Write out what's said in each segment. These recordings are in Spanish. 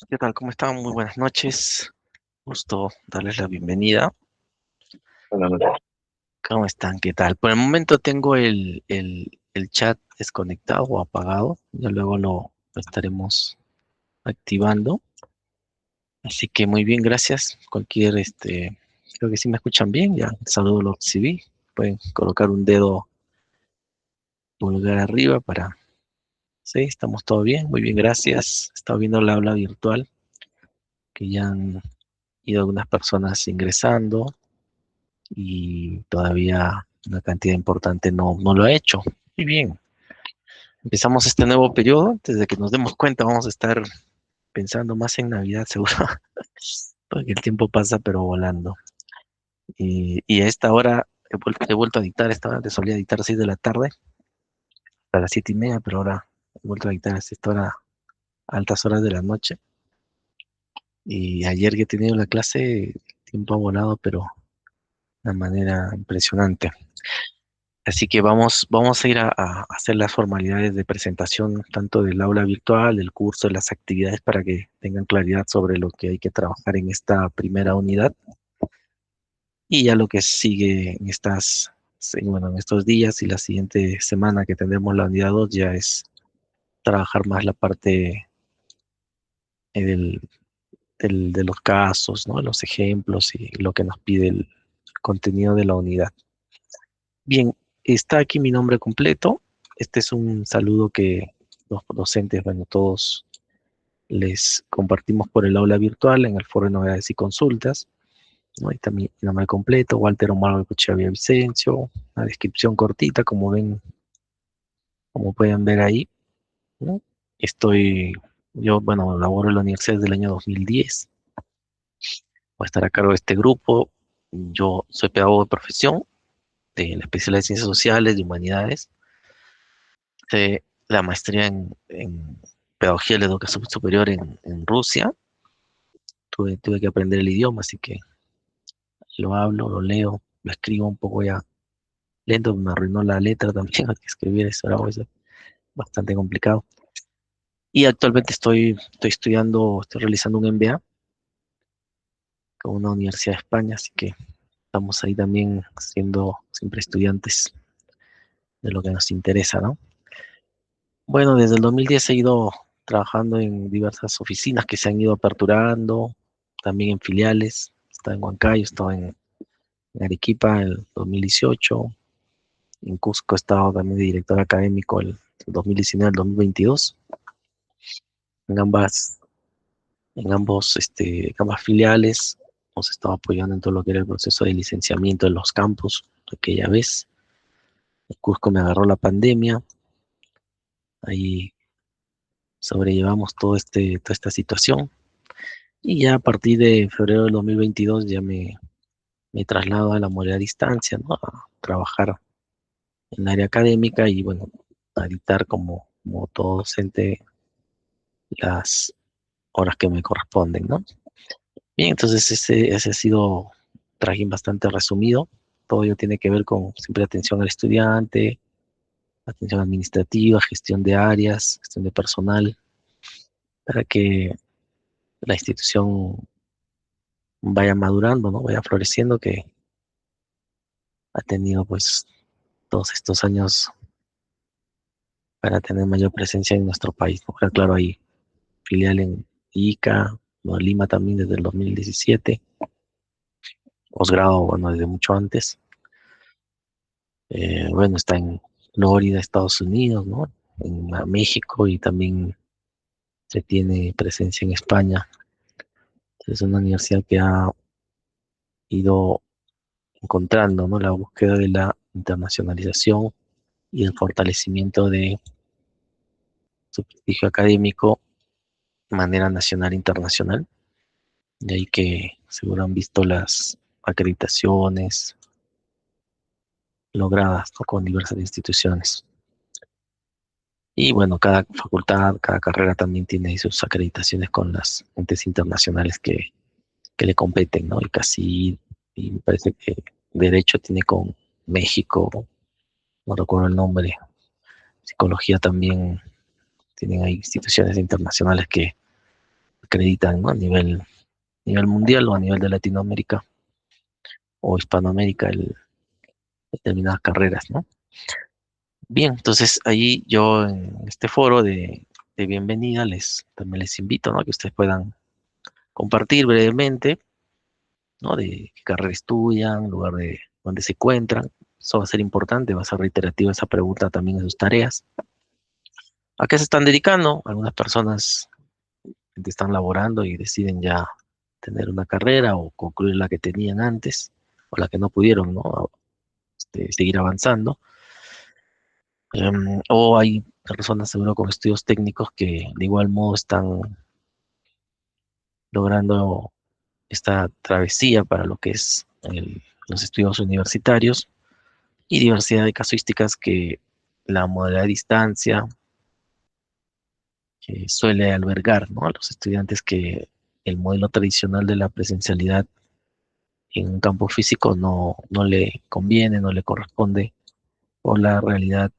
¿Qué tal? ¿Cómo están? Muy buenas noches. Gusto darles la bienvenida. Buenas noches. ¿Cómo están? ¿Qué tal? Por el momento tengo el chat desconectado o apagado. Ya luego lo estaremos activando. Así que muy bien, gracias. Creo que sí me escuchan bien. Ya, el saludo lo recibí. Pueden colocar un dedo pulgar arriba para... Sí, estamos todo bien. Muy bien, gracias. He estado viendo la aula virtual, que ya han ido algunas personas ingresando y todavía una cantidad importante no lo ha hecho. Muy bien, empezamos este nuevo periodo. Antes de que nos demos cuenta, vamos a estar pensando más en Navidad, seguro, porque el tiempo pasa, pero volando. Y a esta hora he vuelto a dictar. Esta hora te solía dictar a 6 de la tarde, a las 7:30, pero ahora he vuelto a dictar a esta hora, a altas horas de la noche. Y ayer que he tenido la clase, el tiempo ha volado, pero de una manera impresionante. Así que vamos a ir a hacer las formalidades de presentación tanto del aula virtual, del curso, de las actividades para que tengan claridad sobre lo que hay que trabajar en esta primera unidad y ya lo que sigue en bueno, en estos días y la siguiente semana que tendremos la unidad 2 ya es trabajar más la parte del, de los casos, ¿no? Los ejemplos y lo que nos pide el contenido de la unidad. Bien, está aquí mi nombre completo. Este es un saludo que los docentes, bueno, todos les compartimos por el aula virtual en el foro de novedades y consultas, ¿no? Ahí está mi nombre completo, Walter Omar Cochea Vicencio, una descripción cortita, como pueden ver ahí, ¿no? Estoy, yo, bueno, laboro en la universidad desde el año 2010, voy a estar a cargo de este grupo. Yo soy pedagogo de profesión, de la especialidad de Ciencias Sociales y Humanidades, la maestría en Pedagogía de la Educación Superior en Rusia. Tuve que aprender el idioma, así que lo hablo, lo leo, lo escribo un poco ya lento, me arruinó la letra también, al que escribir eso era pues, bastante complicado. Y actualmente estoy estudiando, estoy realizando un MBA con una universidad de España, así que estamos ahí también siendo siempre estudiantes de lo que nos interesa, ¿no? Bueno, desde el 2010 he ido trabajando en diversas oficinas que se han ido aperturando, también en filiales. Estaba en Huancayo, estaba en Arequipa en el 2018, en Cusco he estado también de director académico el 2019 al 2022, en ambas filiales. Hemos estado apoyando en todo lo que era el proceso de licenciamiento de los campus aquella vez. En Cusco me agarró la pandemia, ahí sobrellevamos toda esta situación. Y ya a partir de febrero del 2022 ya me traslado a la modalidad a distancia, ¿no? A trabajar en el área académica y bueno, a dictar como todo docente las horas que me corresponden, ¿no? Bien, entonces ese ha sido un trajín bastante resumido. Todo ello tiene que ver con siempre atención al estudiante, atención administrativa, gestión de áreas, gestión de personal, para que la institución vaya madurando, ¿no? Vaya floreciendo, que ha tenido pues todos estos años para tener mayor presencia en nuestro país, ¿no? Claro, hay filial en Ica, ¿no? Lima también desde el 2017, posgrado, bueno, desde mucho antes. Bueno, está en Florida, Estados Unidos, ¿no? En México y también se tiene presencia en España. Es una universidad que ha ido encontrando, ¿no? La búsqueda de la internacionalización y el fortalecimiento de su prestigio académico de manera nacional e internacional. De ahí que seguro han visto las acreditaciones logradas, ¿no? Con diversas instituciones. Y bueno, cada facultad, cada carrera también tiene sus acreditaciones con las entes internacionales que le competen, ¿no? El CACID, y me parece que Derecho tiene con México, no recuerdo el nombre. Psicología también tienen ahí instituciones internacionales que acreditan, ¿no? A nivel mundial o a nivel de Latinoamérica o Hispanoamérica, determinadas carreras, ¿no? Bien, entonces ahí yo en este foro de bienvenida también les invito, ¿no? A que ustedes puedan compartir brevemente, ¿no? De qué carrera estudian, lugar de donde se encuentran. Eso va a ser importante, va a ser reiterativa esa pregunta también en sus tareas. ¿A qué se están dedicando? Algunas personas están laborando y deciden ya tener una carrera o concluir la que tenían antes o la que no pudieron, ¿no? Seguir avanzando. O hay personas seguro con estudios técnicos que de igual modo están logrando esta travesía para lo que es los estudios universitarios y diversidad de casuísticas que la modalidad de distancia que suele albergar, ¿no? A los estudiantes que el modelo tradicional de la presencialidad en un campo físico no le conviene, no le corresponde por la realidad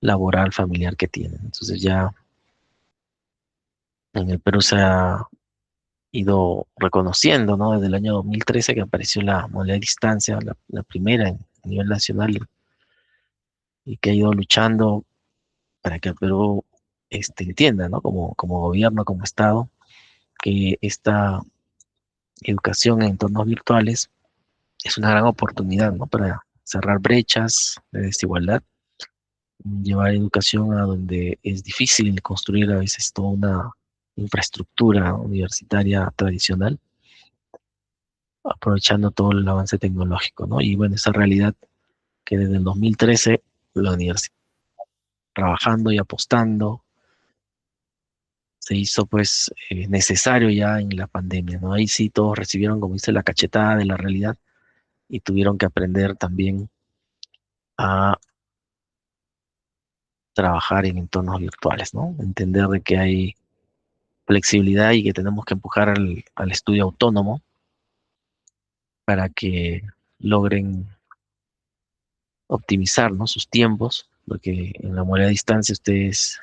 laboral familiar que tienen. Entonces ya en el Perú se ha ido reconociendo, ¿no? Desde el año 2013 que apareció la modalidad de distancia, la primera a nivel nacional, y que ha ido luchando para que el Perú entienda, ¿no? Como gobierno, como Estado, que esta educación en entornos virtuales es una gran oportunidad, ¿no? Para cerrar brechas de desigualdad, llevar educación a donde es difícil construir a veces toda una infraestructura universitaria tradicional, aprovechando todo el avance tecnológico, ¿no? Y bueno, esa realidad que desde el 2013 la universidad trabajando y apostando se hizo pues necesario ya en la pandemia, ¿no? Ahí sí todos recibieron, como dice, la cachetada de la realidad y tuvieron que aprender también a trabajar en entornos virtuales, ¿no? Entender de que hay flexibilidad y que tenemos que empujar al estudio autónomo para que logren optimizar, ¿no? Sus tiempos, porque en la modalidad de distancia ustedes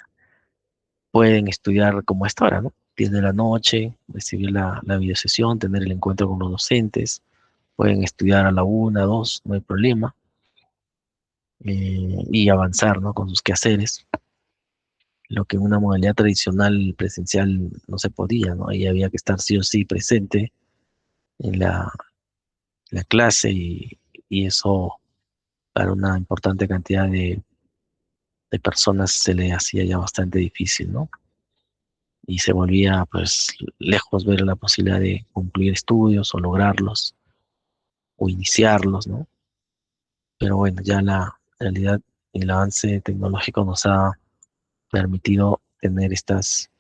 pueden estudiar como a esta hora, ¿no? 10 de la noche, recibir la videosesión, tener el encuentro con los docentes, pueden estudiar a la 1, 2, no hay problema, y avanzar, ¿no? Con sus quehaceres, lo que en una modalidad tradicional presencial no se podía, ¿no? Ahí había que estar sí o sí presente en la clase y eso para una importante cantidad de personas se le hacía ya bastante difícil, ¿no? Y se volvía pues lejos ver la posibilidad de concluir estudios o lograrlos o iniciarlos, ¿no? Pero bueno, ya la realidad y el avance tecnológico nos ha permitido tener estas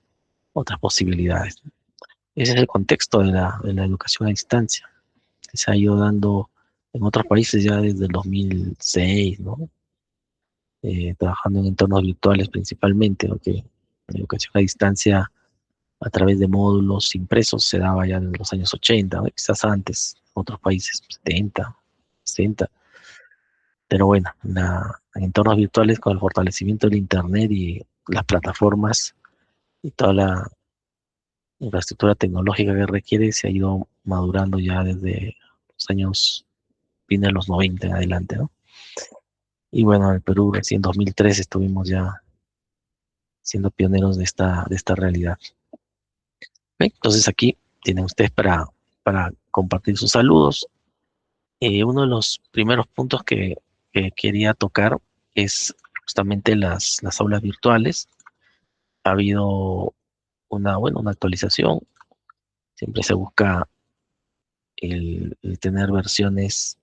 otras posibilidades. Ese es el contexto de la educación a distancia, que se ha ido dando en otros países ya desde el 2006, ¿no? Trabajando en entornos virtuales principalmente, aunque la educación a distancia a través de módulos impresos se daba ya en los años 80, ¿no? Quizás antes, otros países 70, 60. Pero bueno, en entornos virtuales con el fortalecimiento del Internet y las plataformas y toda la infraestructura tecnológica que requiere se ha ido madurando ya desde los años, fines de los 90 en adelante, ¿no? Y bueno, en el Perú recién en 2003 estuvimos ya siendo pioneros de esta realidad. ¿Ve? Entonces aquí tienen ustedes para compartir sus saludos. Uno de los primeros puntos que quería tocar es justamente las aulas virtuales. Ha habido una actualización. Siempre se busca el tener versiones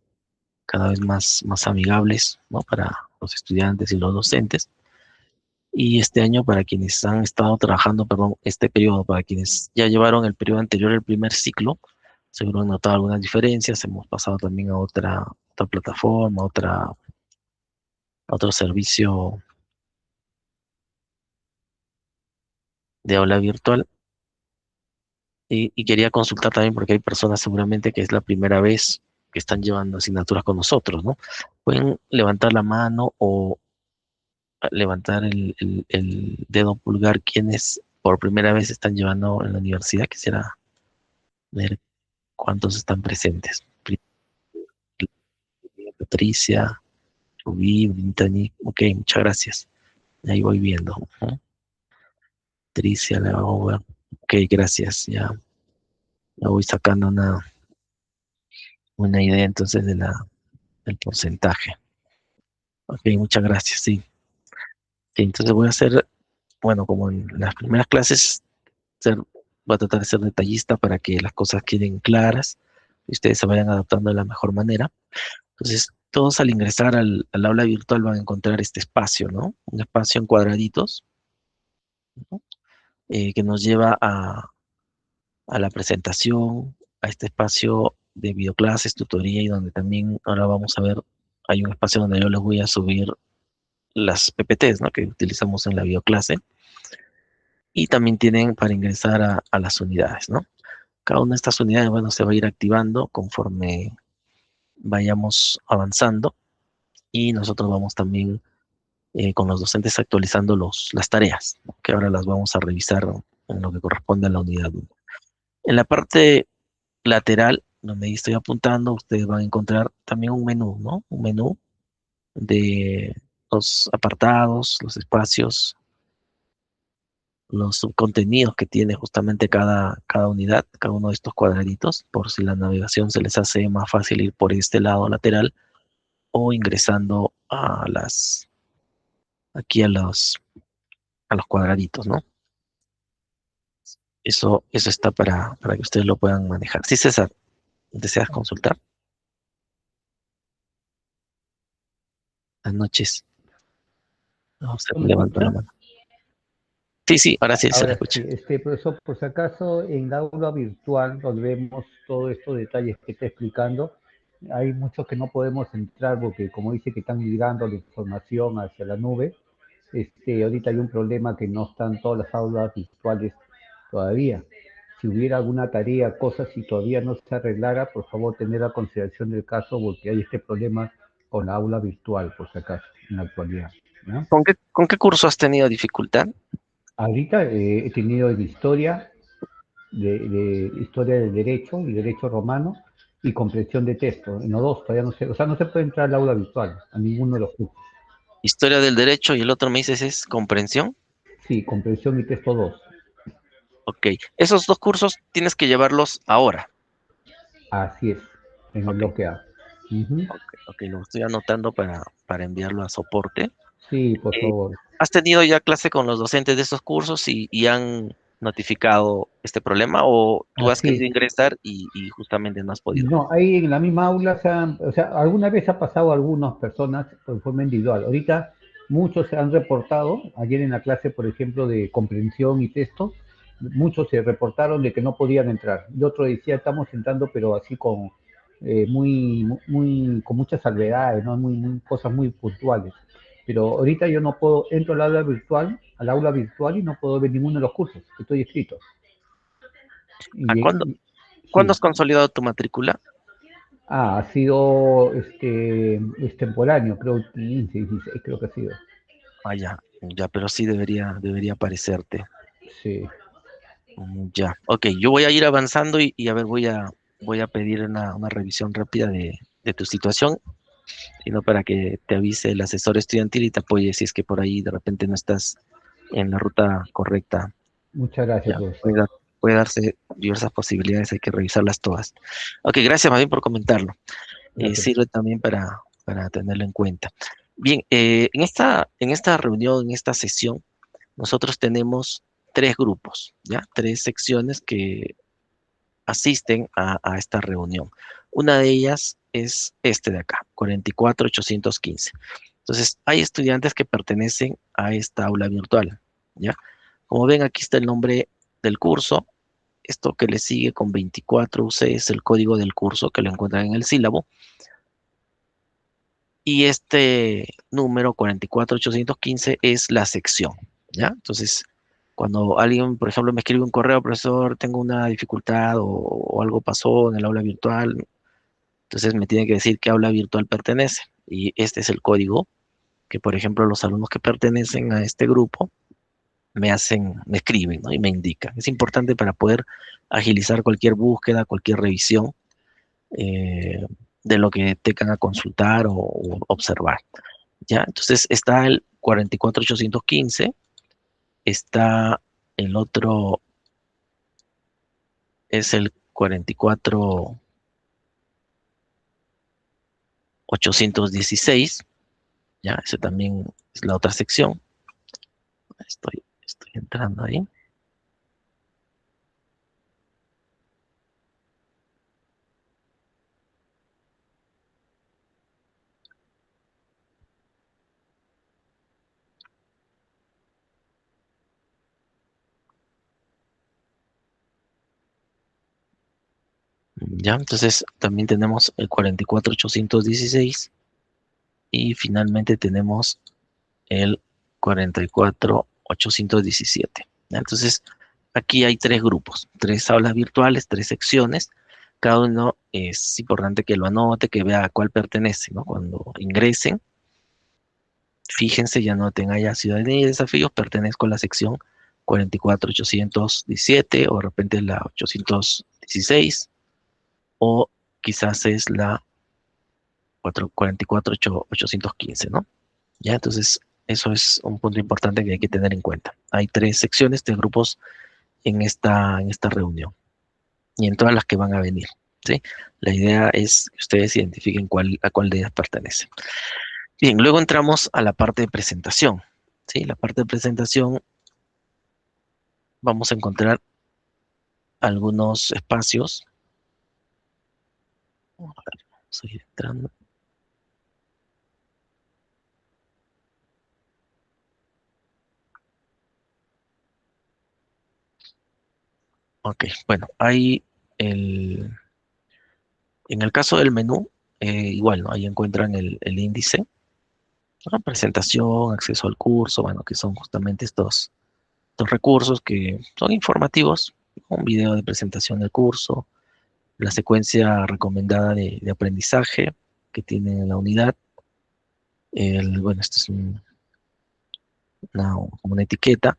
cada vez más amigables, ¿no? Para los estudiantes y los docentes. Y este año, para quienes han estado trabajando, perdón, este periodo, para quienes ya llevaron el periodo anterior, el primer ciclo, seguro han notado algunas diferencias. Hemos pasado también a otra plataforma, a otro servicio de aula virtual. Y quería consultar también porque hay personas seguramente que es la primera vez que están llevando asignaturas con nosotros, ¿no? Pueden levantar la mano o levantar el dedo pulgar quienes por primera vez están llevando en la universidad. Quisiera ver cuántos están presentes. Patricia, Rubí, Brittany. Ok, muchas gracias. Ahí voy viendo. Ujú. Patricia, la hago ver. Ok, gracias. Ya voy sacando una idea entonces del porcentaje. Ok, muchas gracias. Sí. Sí, entonces voy a hacer, bueno, como en las primeras clases, ser- voy a tratar de ser detallista para que las cosas queden claras y ustedes se vayan adaptando de la mejor manera. Entonces, todos al ingresar al aula virtual van a encontrar este espacio, ¿no? Un espacio en cuadraditos, ¿no? Que nos lleva a la presentación, a este espacio de videoclases, tutoría y donde también ahora vamos a ver, hay un espacio donde yo les voy a subir las PPTs, ¿no? Que utilizamos en la videoclase y también tienen para ingresar a las unidades, ¿no? Cada una de estas unidades, bueno, se va a ir activando conforme vayamos avanzando y nosotros vamos también con los docentes actualizando las tareas, ¿no? Que ahora las vamos a revisar en lo que corresponde a la unidad 1. En la parte lateral, donde ahí estoy apuntando, ustedes van a encontrar también un menú, ¿no? Un menú de los apartados, los espacios, los subcontenidos que tiene justamente cada unidad, cada uno de estos cuadraditos, por si la navegación se les hace más fácil ir por este lado lateral o ingresando aquí a los cuadraditos, ¿no? Eso está para que ustedes lo puedan manejar. Sí, César, ¿deseas consultar? Buenas noches. No, se ¿Me levantó la escucha? mano. Sí, sí, ahora sí se le Ahora escucha. sí, profesor, por si acaso en la aula virtual, donde vemos todos estos detalles que está explicando, hay muchos que no podemos entrar porque, como dice, que están migrando la información hacia la nube. Ahorita hay un problema que no están todas las aulas virtuales todavía. Si hubiera alguna tarea, cosas, si todavía no se arreglara, por favor, tener a consideración del caso porque hay este problema con la aula virtual, por si acaso, en la actualidad, ¿no? ¿Con qué curso has tenido dificultad? Ahorita he tenido en de historia del derecho y derecho romano y comprensión de texto. En los dos todavía no sé, o sea, no se puede entrar al aula virtual, a ninguno de los cursos. Historia del derecho y el otro me dices es comprensión. Sí, comprensión y texto dos. Ok, esos dos cursos tienes que llevarlos ahora. Así es, en el Ok, bloque A. Ujú. ok, ok, lo estoy anotando para enviarlo a soporte. Sí, por Eh, favor. ¿Has tenido ya clase con los docentes de esos cursos y han notificado este problema o tú has Así querido es. ingresar y justamente no has podido? No, ahí en la misma aula, o sea, alguna vez ha pasado a algunas personas de forma individual. Ahorita muchos se han reportado, ayer en la clase, por ejemplo, de comprensión y texto, muchos se reportaron de que no podían entrar. Y otro decía, estamos entrando, pero así con con muchas salvedades, ¿no? Cosas muy puntuales. Pero ahorita yo no puedo, entro al aula virtual y no puedo ver ninguno de los cursos que estoy inscrito. ¿A cuándo, Y, cuándo has sí. consolidado tu matrícula? Ha sido extemporáneo, creo 15, 16, creo que ha sido. Ah, ya, pero sí debería aparecerte. Sí, Ya, ok, yo voy a ir avanzando y a ver, voy a pedir una revisión rápida de tu situación, sino para que te avise el asesor estudiantil y te apoye si es que por ahí de repente no estás en la ruta correcta. muchas gracias, Ya, puede, profesor. dar- puede darse diversas posibilidades, hay que revisarlas todas. Ok, gracias más bien por comentarlo. Gracias. Sirve también para tenerlo en cuenta. Bien, en esta reunión, en esta sesión, nosotros tenemos tres grupos, ¿ya? Tres secciones que asisten a esta reunión. Una de ellas es este de acá, 44.815. Entonces, hay estudiantes que pertenecen a esta aula virtual, ¿ya? Como ven, aquí está el nombre del curso. Esto que le sigue con 24UC es el código del curso que lo encuentran en el sílabo. Y este número 44.815 es la sección, ¿ya? Entonces, cuando alguien, por ejemplo, me escribe un correo, profesor, tengo una dificultad o algo pasó en el aula virtual, entonces me tiene que decir qué aula virtual pertenece. Y este es el código que, por ejemplo, los alumnos que pertenecen a este grupo me escriben, ¿no? Y me indican. Es importante para poder agilizar cualquier búsqueda, cualquier revisión eh, de lo que tengan a consultar o observar. ¿Ya? Entonces está el 44815, está el otro, es el 44816, ¿ya? Ese también es la otra sección. Estoy entrando ahí. ¿Ya? Entonces también tenemos el 44816 y finalmente tenemos el 44817. ¿Ya? Entonces aquí hay tres grupos, tres aulas virtuales, tres secciones. Cada uno es importante que lo anote, que vea a cuál pertenece, ¿no? Cuando ingresen, fíjense, ya noten allá Ciudadanía y Desafíos, pertenezco a la sección 44817 o de repente la 816 o quizás es la 44815, ¿no? Ya, entonces eso es un punto importante que hay que tener en cuenta. Hay tres secciones de grupos en esta reunión y en todas las que van a venir, ¿sí? La idea es que ustedes identifiquen a cuál de ellas pertenece. Bien, luego entramos a la parte de presentación, ¿sí? La parte de presentación vamos a encontrar algunos espacios. A ver, vamos a ir entrando. Ok, bueno, hay el, en el caso del menú, igual, ¿no? Ahí encuentran el índice, ¿no? Presentación, acceso al curso, bueno, que son justamente estos recursos que son informativos, ¿no? Un video de presentación del curso, la secuencia recomendada de aprendizaje que tiene la unidad, bueno, esto es como una etiqueta,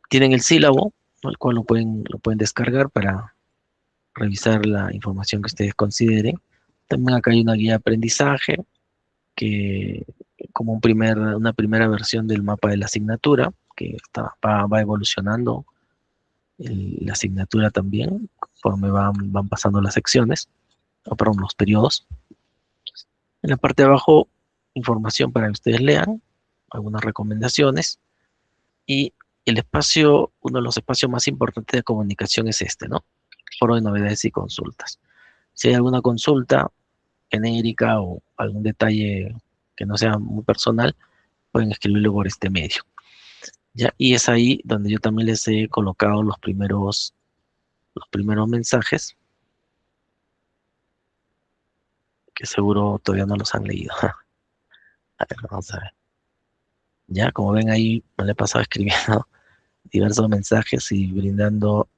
tienen el sílabo, ¿no? El cual lo pueden descargar para revisar la información que ustedes consideren. También acá hay una guía de aprendizaje, que como una primera versión del mapa de la asignatura, que va evolucionando la asignatura también, conforme van pasando las secciones, o perdón, los periodos. En la parte de abajo, información para que ustedes lean, algunas recomendaciones, y el espacio, uno de los espacios más importantes de comunicación es este, ¿no? Foro de novedades y consultas. Si hay alguna consulta genérica o algún detalle que no sea muy personal, pueden escribirlo por este medio. ¿Ya? Y es ahí donde yo también les he colocado los primeros mensajes, que seguro todavía no los han leído. A ver, vamos a ver. Ya, como ven ahí, me le he pasado escribiendo diversos mensajes y brindando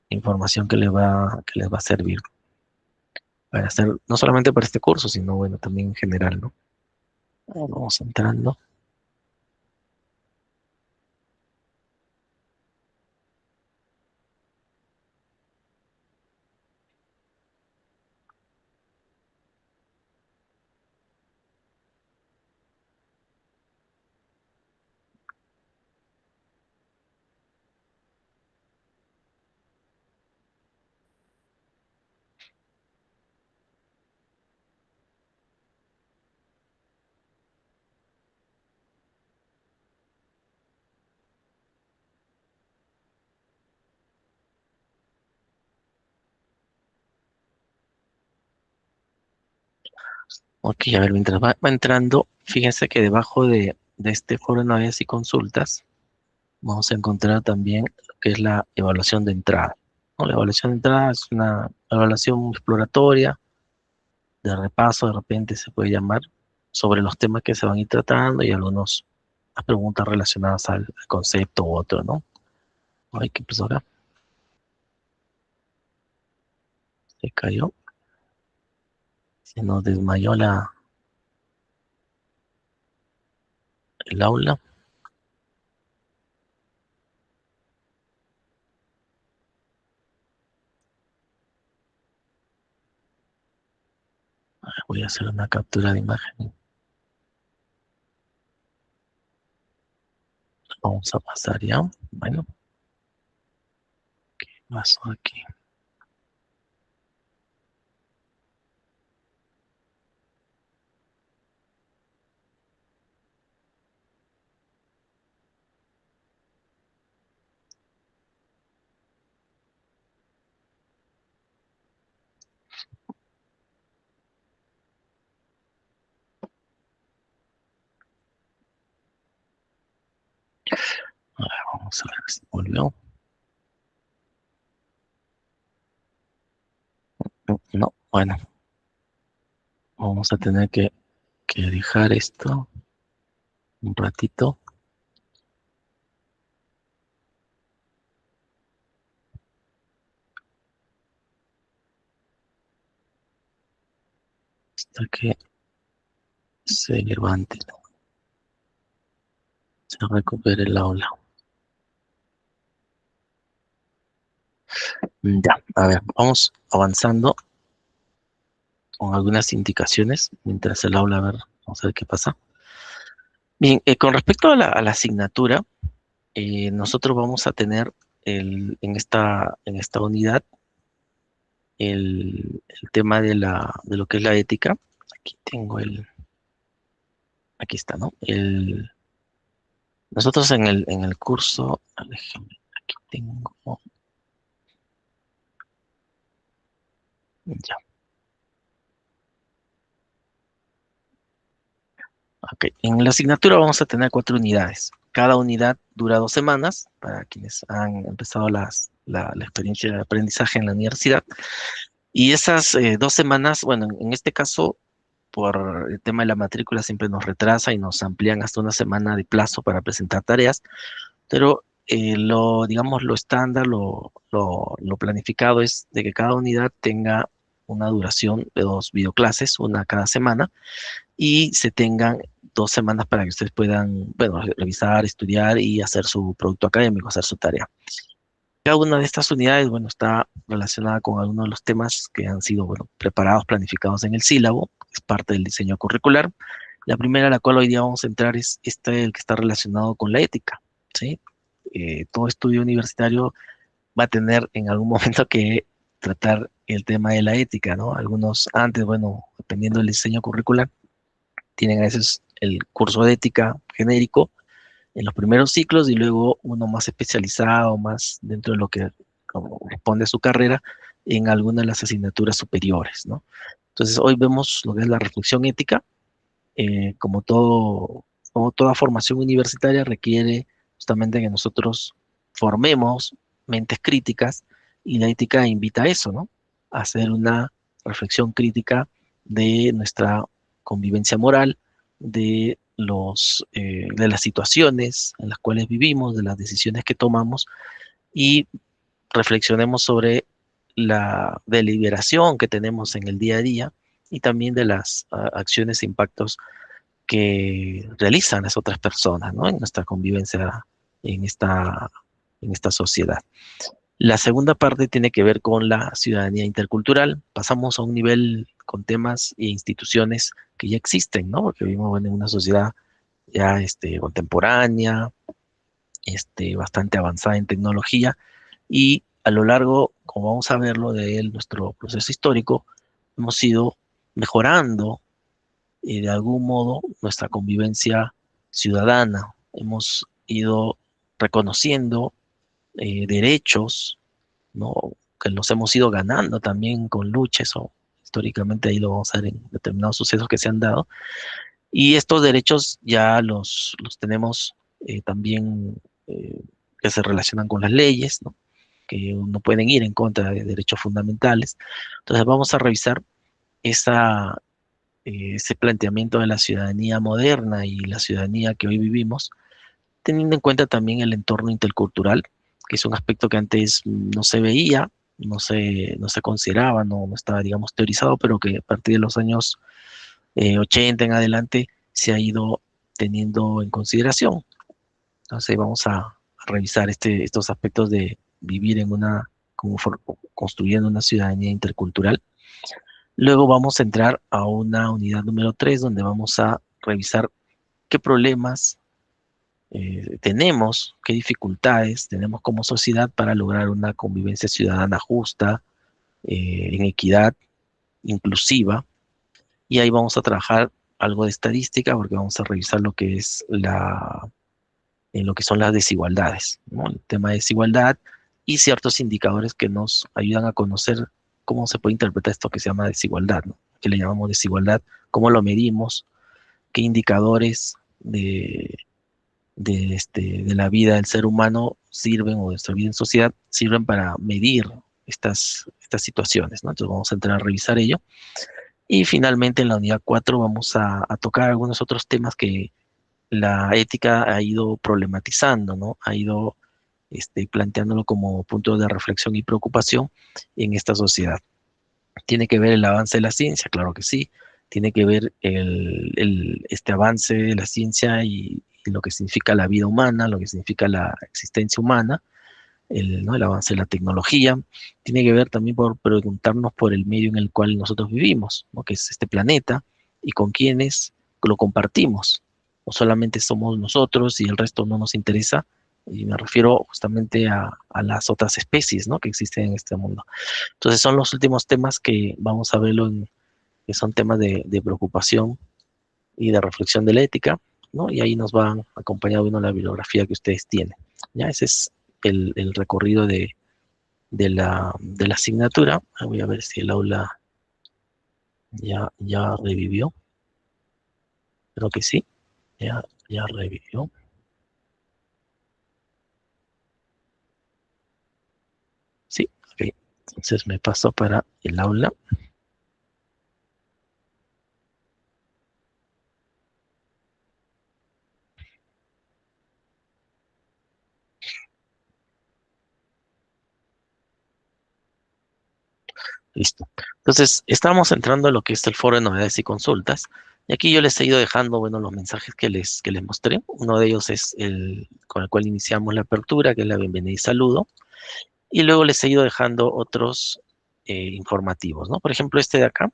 información que les va a servir para hacer, no solamente para este curso, sino bueno, también en general, ¿no? Vamos entrando. Ok, a ver, mientras va entrando, fíjense que debajo de este foro de novedades y consultas, vamos a encontrar también lo que es la evaluación de entrada, ¿no? La evaluación de entrada es una evaluación exploratoria, de repaso, de repente se puede llamar, sobre los temas que se van a ir tratando y algunas preguntas relacionadas al concepto u otro, ¿no? Ay, ¿qué pasó acá? Se cayó, se nos desmayó el aula. voy a hacer una captura de imagen. Vamos a pasar ya. Bueno, ¿qué pasó aquí? A ver, vamos a ver si volvió. No, bueno, vamos a tener que dejar esto un ratito. Hasta que se levante, se recupere el aula. Ya, a ver, vamos avanzando con algunas indicaciones mientras el aula, a ver, vamos a ver qué pasa. Bien, con respecto a la asignatura, nosotros vamos a tener en esta unidad el tema de lo que es la ética. Aquí tengo aquí está, ¿no? Nosotros en el curso, déjame, aquí tengo, ya, ok. En la asignatura vamos a tener 4 unidades. Cada unidad dura 2 semanas para quienes han empezado la experiencia de aprendizaje en la universidad. Y esas 2 semanas, bueno, en este caso, por el tema de la matrícula siempre nos retrasa y nos amplían hasta una semana de plazo para presentar tareas, pero digamos, lo estándar, lo planificado es de que cada unidad tenga una duración de 2 videoclases, una cada semana, y se tengan 2 semanas para que ustedes puedan, bueno, revisar, estudiar y hacer su producto académico, hacer su tarea. Cada una de estas unidades, bueno, está relacionada con algunos de los temas que han sido, bueno, preparados, planificados en el sílabo, es parte del diseño curricular. La primera a la cual hoy día vamos a entrar es el que está relacionado con la ética, ¿sí? Todo estudio universitario va a tener en algún momento que tratar el tema de la ética, ¿no? Algunos antes, bueno, dependiendo del diseño curricular, tienen a veces el curso de ética genérico en los primeros ciclos y luego uno más especializado, más dentro de lo que corresponde a su carrera en alguna de las asignaturas superiores, ¿no? Entonces hoy vemos lo que es la reflexión ética, como toda formación universitaria requiere justamente que nosotros formemos mentes críticas y la ética invita a eso, ¿no? A hacer una reflexión crítica de nuestra convivencia moral, de las situaciones en las cuales vivimos, de las decisiones que tomamos y reflexionemos sobre la deliberación que tenemos en el día a día y también de las acciones e impactos que realizan las otras personas, ¿no? En nuestra convivencia en esta, en esta sociedad. La segunda parte tiene que ver con la ciudadanía intercultural. Pasamos a un nivel con temas e instituciones que ya existen, ¿no? Porque vivimos, bueno, en una sociedad ya contemporánea, bastante avanzada en tecnología y a lo largo, como vamos a verlo de nuestro proceso histórico, hemos ido mejorando de algún modo nuestra convivencia ciudadana. Hemos ido reconociendo derechos, ¿no? Que los hemos ido ganando también con luchas o históricamente ahí lo vamos a ver en determinados sucesos que se han dado. Y estos derechos ya los tenemos también eh, que se relacionan con las leyes, ¿no? Que no pueden ir en contra de derechos fundamentales. Entonces vamos a revisar ese planteamiento de la ciudadanía moderna y la ciudadanía que hoy vivimos, teniendo en cuenta también el entorno intercultural, que es un aspecto que antes no se veía, no se consideraba, no estaba, digamos, teorizado, pero que a partir de los años 80 en adelante se ha ido teniendo en consideración. Entonces vamos a revisar estos aspectos de vivir construyendo una ciudadanía intercultural. Luego vamos a entrar a una unidad número 3, donde vamos a revisar qué problemas tenemos, qué dificultades tenemos como sociedad para lograr una convivencia ciudadana justa, en equidad, inclusiva. Y ahí vamos a trabajar algo de estadística, porque vamos a revisar lo que es en lo que son las desigualdades, ¿no? El tema de desigualdad y ciertos indicadores que nos ayudan a conocer cómo se puede interpretar esto que se llama desigualdad, ¿no? ¿Qué le llamamos desigualdad? ¿Cómo lo medimos? ¿Qué indicadores de la vida del ser humano sirven, o de nuestra vida en sociedad, sirven para medir estas situaciones, ¿no? Entonces vamos a entrar a revisar ello. Y finalmente en la unidad 4 vamos a tocar algunos otros temas que la ética ha ido problematizando, ¿no? Ha ido planteándolo como punto de reflexión y preocupación en esta sociedad. ¿Tiene que ver el avance de la ciencia? Claro que sí. ¿Tiene que ver este avance de la ciencia y lo que significa la vida humana, lo que significa la existencia humana, ¿no? El avance de la tecnología? Tiene que ver también por preguntarnos por el medio en el cual nosotros vivimos, ¿no? Que es este planeta, y con quienes lo compartimos. No solamente somos nosotros y el resto no nos interesa, y me refiero justamente a las otras especies, ¿no? Que existen en este mundo. Entonces son los últimos temas que vamos a verlo, que son temas de preocupación y de reflexión de la ética, ¿no? Y ahí nos van acompañado de la bibliografía que ustedes tienen. Ya, ese es el recorrido de la asignatura. Voy a ver si el aula ya revivió. Creo que sí, ya revivió. Sí, ok. Entonces me paso para el aula. Listo. Entonces, estamos entrando a lo que es el foro de novedades y consultas. Y aquí yo les he ido dejando, bueno, los mensajes que les mostré. Uno de ellos es el con el cual iniciamos la apertura, que es la bienvenida y saludo. Y luego les he ido dejando otros informativos, ¿no? Por ejemplo, este de acá,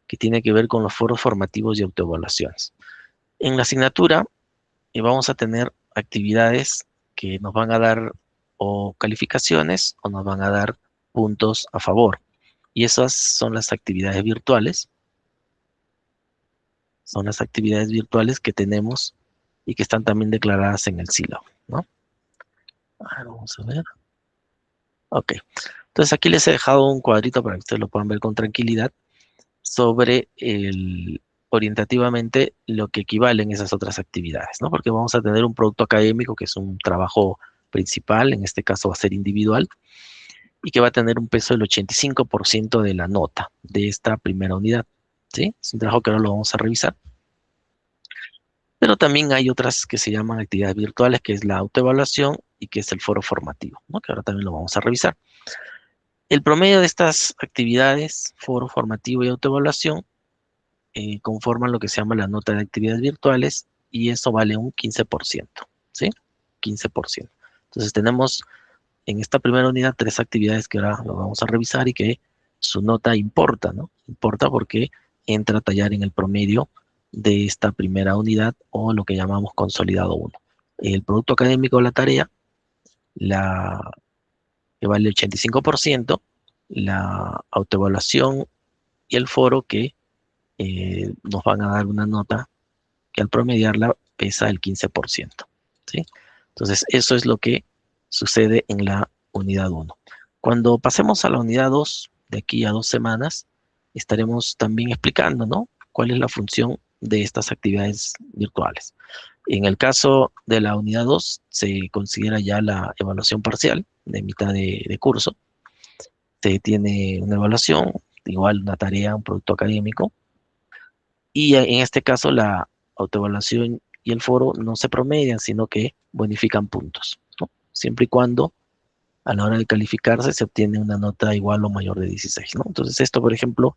que tiene que ver con los foros formativos y autoevaluaciones. En la asignatura vamos a tener actividades que nos van a dar o calificaciones o nos van a dar puntos a favor. Y esas son las actividades virtuales. Son las actividades virtuales que tenemos y que están también declaradas en el silo, ¿no? Vamos a ver. Ok. Entonces aquí les he dejado un cuadrito para que ustedes lo puedan ver con tranquilidad sobre orientativamente lo que equivalen esas otras actividades, ¿no? Porque vamos a tener un producto académico que es un trabajo principal, en este caso va a ser individual, y que va a tener un peso del 85% de la nota de esta primera unidad, ¿sí? Es un trabajo que ahora lo vamos a revisar. Pero también hay otras que se llaman actividades virtuales, que es la autoevaluación y que es el foro formativo, ¿no? Que ahora también lo vamos a revisar. El promedio de estas actividades, foro formativo y autoevaluación, conforman lo que se llama la nota de actividades virtuales, y eso vale un 15%, ¿sí? 15%. Entonces tenemos en esta primera unidad 3 actividades que ahora lo vamos a revisar y que su nota importa, ¿no? Importa porque entra a tallar en el promedio de esta primera unidad, o lo que llamamos consolidado 1. El producto académico de la tarea, que vale el 85%, la autoevaluación y el foro, que nos van a dar una nota que al promediarla pesa el 15%, ¿sí? Entonces, eso es lo que sucede en la unidad 1. Cuando pasemos a la unidad 2, de aquí a 2 semanas, estaremos también explicando, ¿no? Cuál es la función de estas actividades virtuales. En el caso de la unidad 2, se considera ya la evaluación parcial de mitad de curso. Se tiene una evaluación, igual una tarea, un producto académico, y en este caso la autoevaluación y el foro no se promedian, sino que bonifican puntos, ¿no? Siempre y cuando a la hora de calificarse se obtiene una nota igual o mayor de 16, ¿no? Entonces esto, por ejemplo,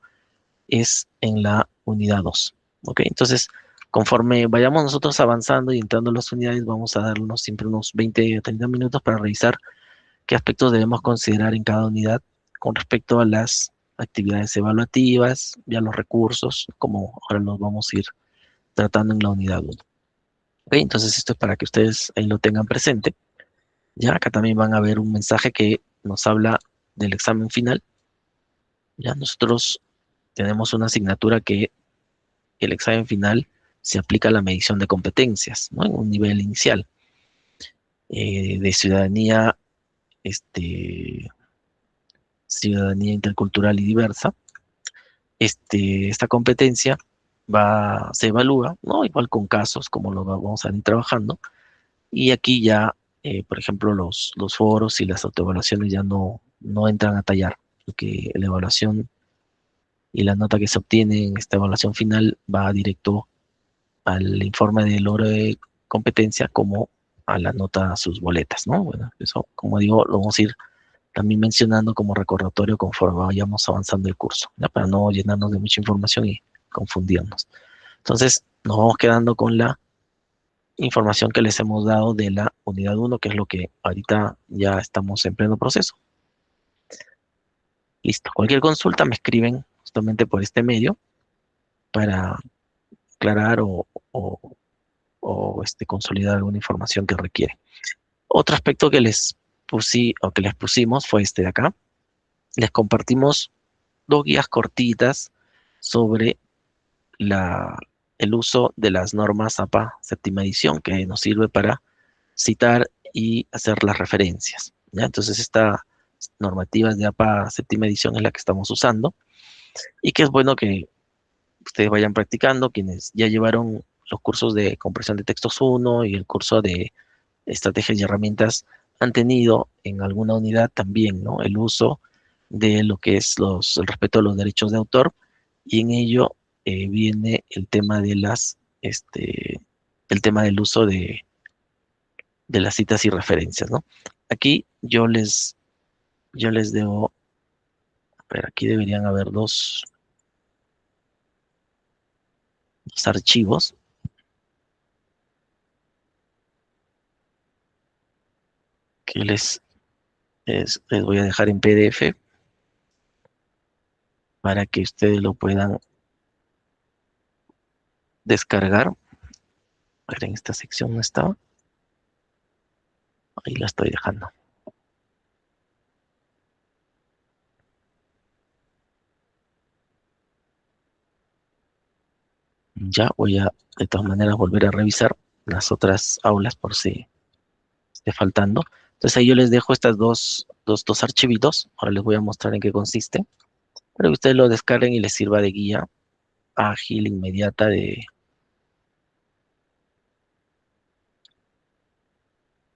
es en la unidad 2, ¿ok? Entonces, conforme vayamos nosotros avanzando y entrando en las unidades, vamos a darnos siempre unos 20 o 30 minutos para revisar qué aspectos debemos considerar en cada unidad con respecto a las actividades evaluativas, ya los recursos, como ahora los vamos a ir tratando en la unidad 1. Ok, entonces esto es para que ustedes ahí lo tengan presente. Ya acá también van a ver un mensaje que nos habla del examen final. Ya nosotros tenemos una asignatura que el examen final se aplica a la medición de competencias, ¿no? En un nivel inicial de ciudadanía, ciudadanía intercultural y diversa. Esta competencia se evalúa, ¿no? Igual con casos, como lo vamos a ir trabajando. Y aquí ya, por ejemplo, los foros y las autoevaluaciones ya no entran a tallar, porque la evaluación y la nota que se obtiene en esta evaluación final va directo al informe de logro de competencia como a la nota a sus boletas, ¿no? Bueno, eso, como digo, lo vamos a ir también mencionando como recordatorio conforme vayamos avanzando el curso, ¿ya? Para no llenarnos de mucha información y confundirnos. Entonces, nos vamos quedando con la información que les hemos dado de la unidad 1, que es lo que ahorita ya estamos en pleno proceso. Listo. Cualquier consulta me escriben justamente por este medio para aclarar o consolidar alguna información que requiere. Otro aspecto que les pusimos fue este de acá. Les compartimos 2 guías cortitas sobre el uso de las normas APA séptima edición, que nos sirve para citar y hacer las referencias, ¿ya? Entonces esta normativa de APA séptima edición es la que estamos usando y que es bueno que ustedes vayan practicando, quienes ya llevaron los cursos de compresión de textos 1 y el curso de estrategias y herramientas han tenido en alguna unidad también, ¿no? El uso de lo que es el respeto a los derechos de autor, y en ello viene el tema de el tema del uso de las citas y referencias, ¿no? Aquí yo les debo, a ver, aquí deberían haber dos archivos que les voy a dejar en PDF para que ustedes lo puedan descargar. A ver, en esta sección no estaba. Ahí la estoy dejando. Ya voy a, de todas maneras, volver a revisar las otras aulas por si esté faltando. Entonces ahí yo les dejo estas dos archivitos. Ahora les voy a mostrar en qué consiste, para que ustedes lo descarguen y les sirva de guía ágil, inmediata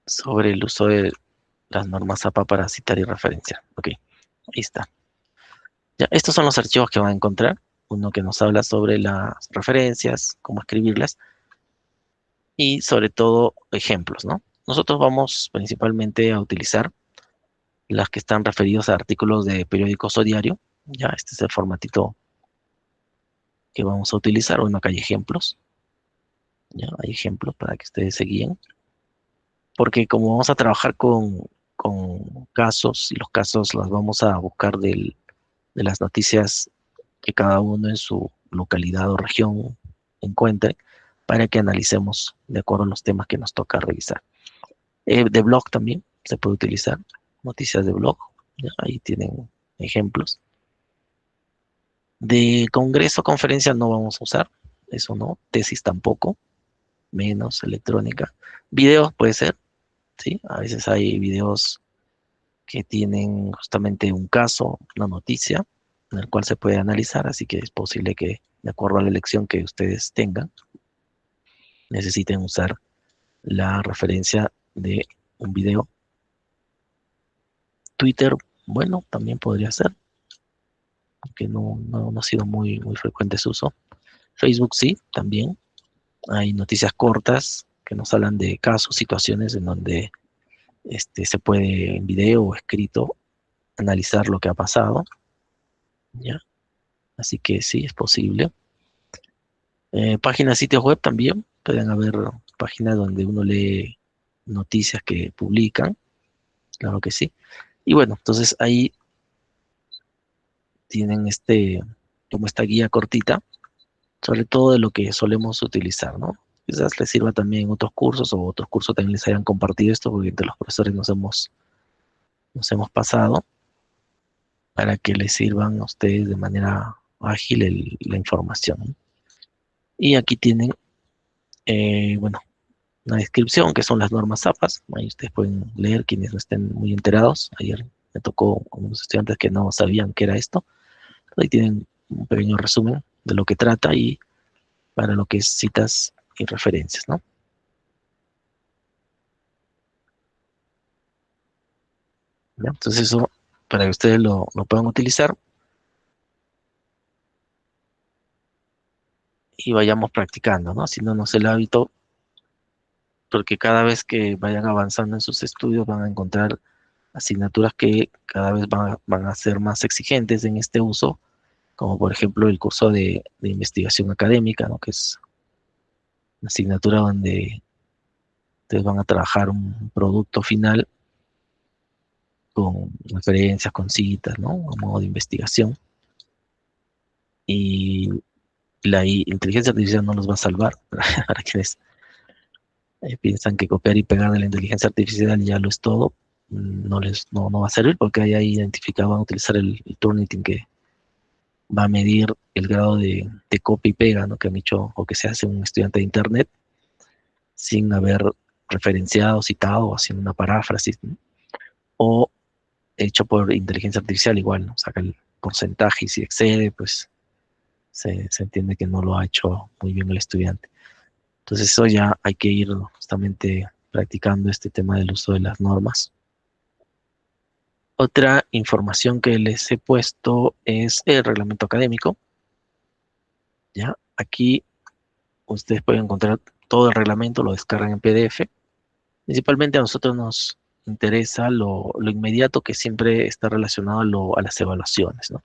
sobre el uso de las normas APA para citar y referenciar. Ok, ahí está. Ya, estos son los archivos que van a encontrar. Uno que nos habla sobre las referencias, cómo escribirlas, y sobre todo ejemplos, ¿no? Nosotros vamos principalmente a utilizar las que están referidos a artículos de periódicos o diario. Ya, este es el formatito que vamos a utilizar. Bueno, acá hay ejemplos. Ya, hay ejemplos para que ustedes se guíen. Porque como vamos a trabajar con casos, y los casos los vamos a buscar de las noticias que cada uno en su localidad o región encuentre, para que analicemos de acuerdo a los temas que nos toca revisar. De blog también se puede utilizar, noticias de blog, ¿ya? Ahí tienen ejemplos. De congreso, conferencia no vamos a usar, eso no, tesis tampoco, menos electrónica. Videos puede ser, ¿sí? A veces hay videos que tienen justamente un caso, una noticia, en el cual se puede analizar, así que es posible que, de acuerdo a la elección que ustedes tengan, necesiten usar la referencia de un video. Twitter, bueno, también podría ser, aunque no ha sido muy frecuente su uso. Facebook sí, también. Hay noticias cortas que nos hablan de casos, situaciones en donde se puede en video o escrito analizar lo que ha pasado, ¿ya? Así que sí, es posible. Páginas, sitios web también, pueden haber páginas donde uno lee noticias que publican, claro que sí. Y bueno, entonces ahí tienen como esta guía cortita, sobre todo de lo que solemos utilizar, ¿no? Quizás les sirva también en otros cursos o otros cursos también les hayan compartido esto, porque entre los profesores nos hemos pasado para que les sirvan a ustedes de manera ágil la información, ¿no? Y aquí tienen, bueno, una descripción que son las normas AFAS. Ahí ustedes pueden leer quienes no estén muy enterados. Ayer me tocó con unos estudiantes que no sabían qué era esto. Ahí tienen un pequeño resumen de lo que trata y para lo que es citas y referencias, ¿no? ¿Ya? Entonces eso, para que ustedes lo puedan utilizar y vayamos practicando, ¿no? Haciéndonos el hábito, porque cada vez que vayan avanzando en sus estudios van a encontrar asignaturas que cada vez van a ser más exigentes en este uso, como por ejemplo el curso de investigación académica, ¿no? Que es una asignatura donde ustedes van a trabajar un producto final con referencias, con citas, ¿no? A modo de investigación. Y la inteligencia artificial no nos va a salvar, para quienes piensan que copiar y pegar de la inteligencia artificial ya lo es todo. No va a servir porque ahí identificado, van a utilizar el Turnitin, que va a medir el grado de copia y pega, ¿no? Que han hecho o que se hace un estudiante de internet sin haber referenciado, citado o haciendo una paráfrasis, ¿no? O hecho por inteligencia artificial igual, ¿no? Saca el porcentaje y si excede, pues se entiende que no lo ha hecho muy bien el estudiante. Entonces eso ya hay que ir justamente practicando este tema del uso de las normas. Otra información que les he puesto es el reglamento académico. ¿Ya? Aquí ustedes pueden encontrar todo el reglamento, lo descargan en PDF. Principalmente a nosotros nos interesa lo inmediato, que siempre está relacionado a las evaluaciones, ¿no?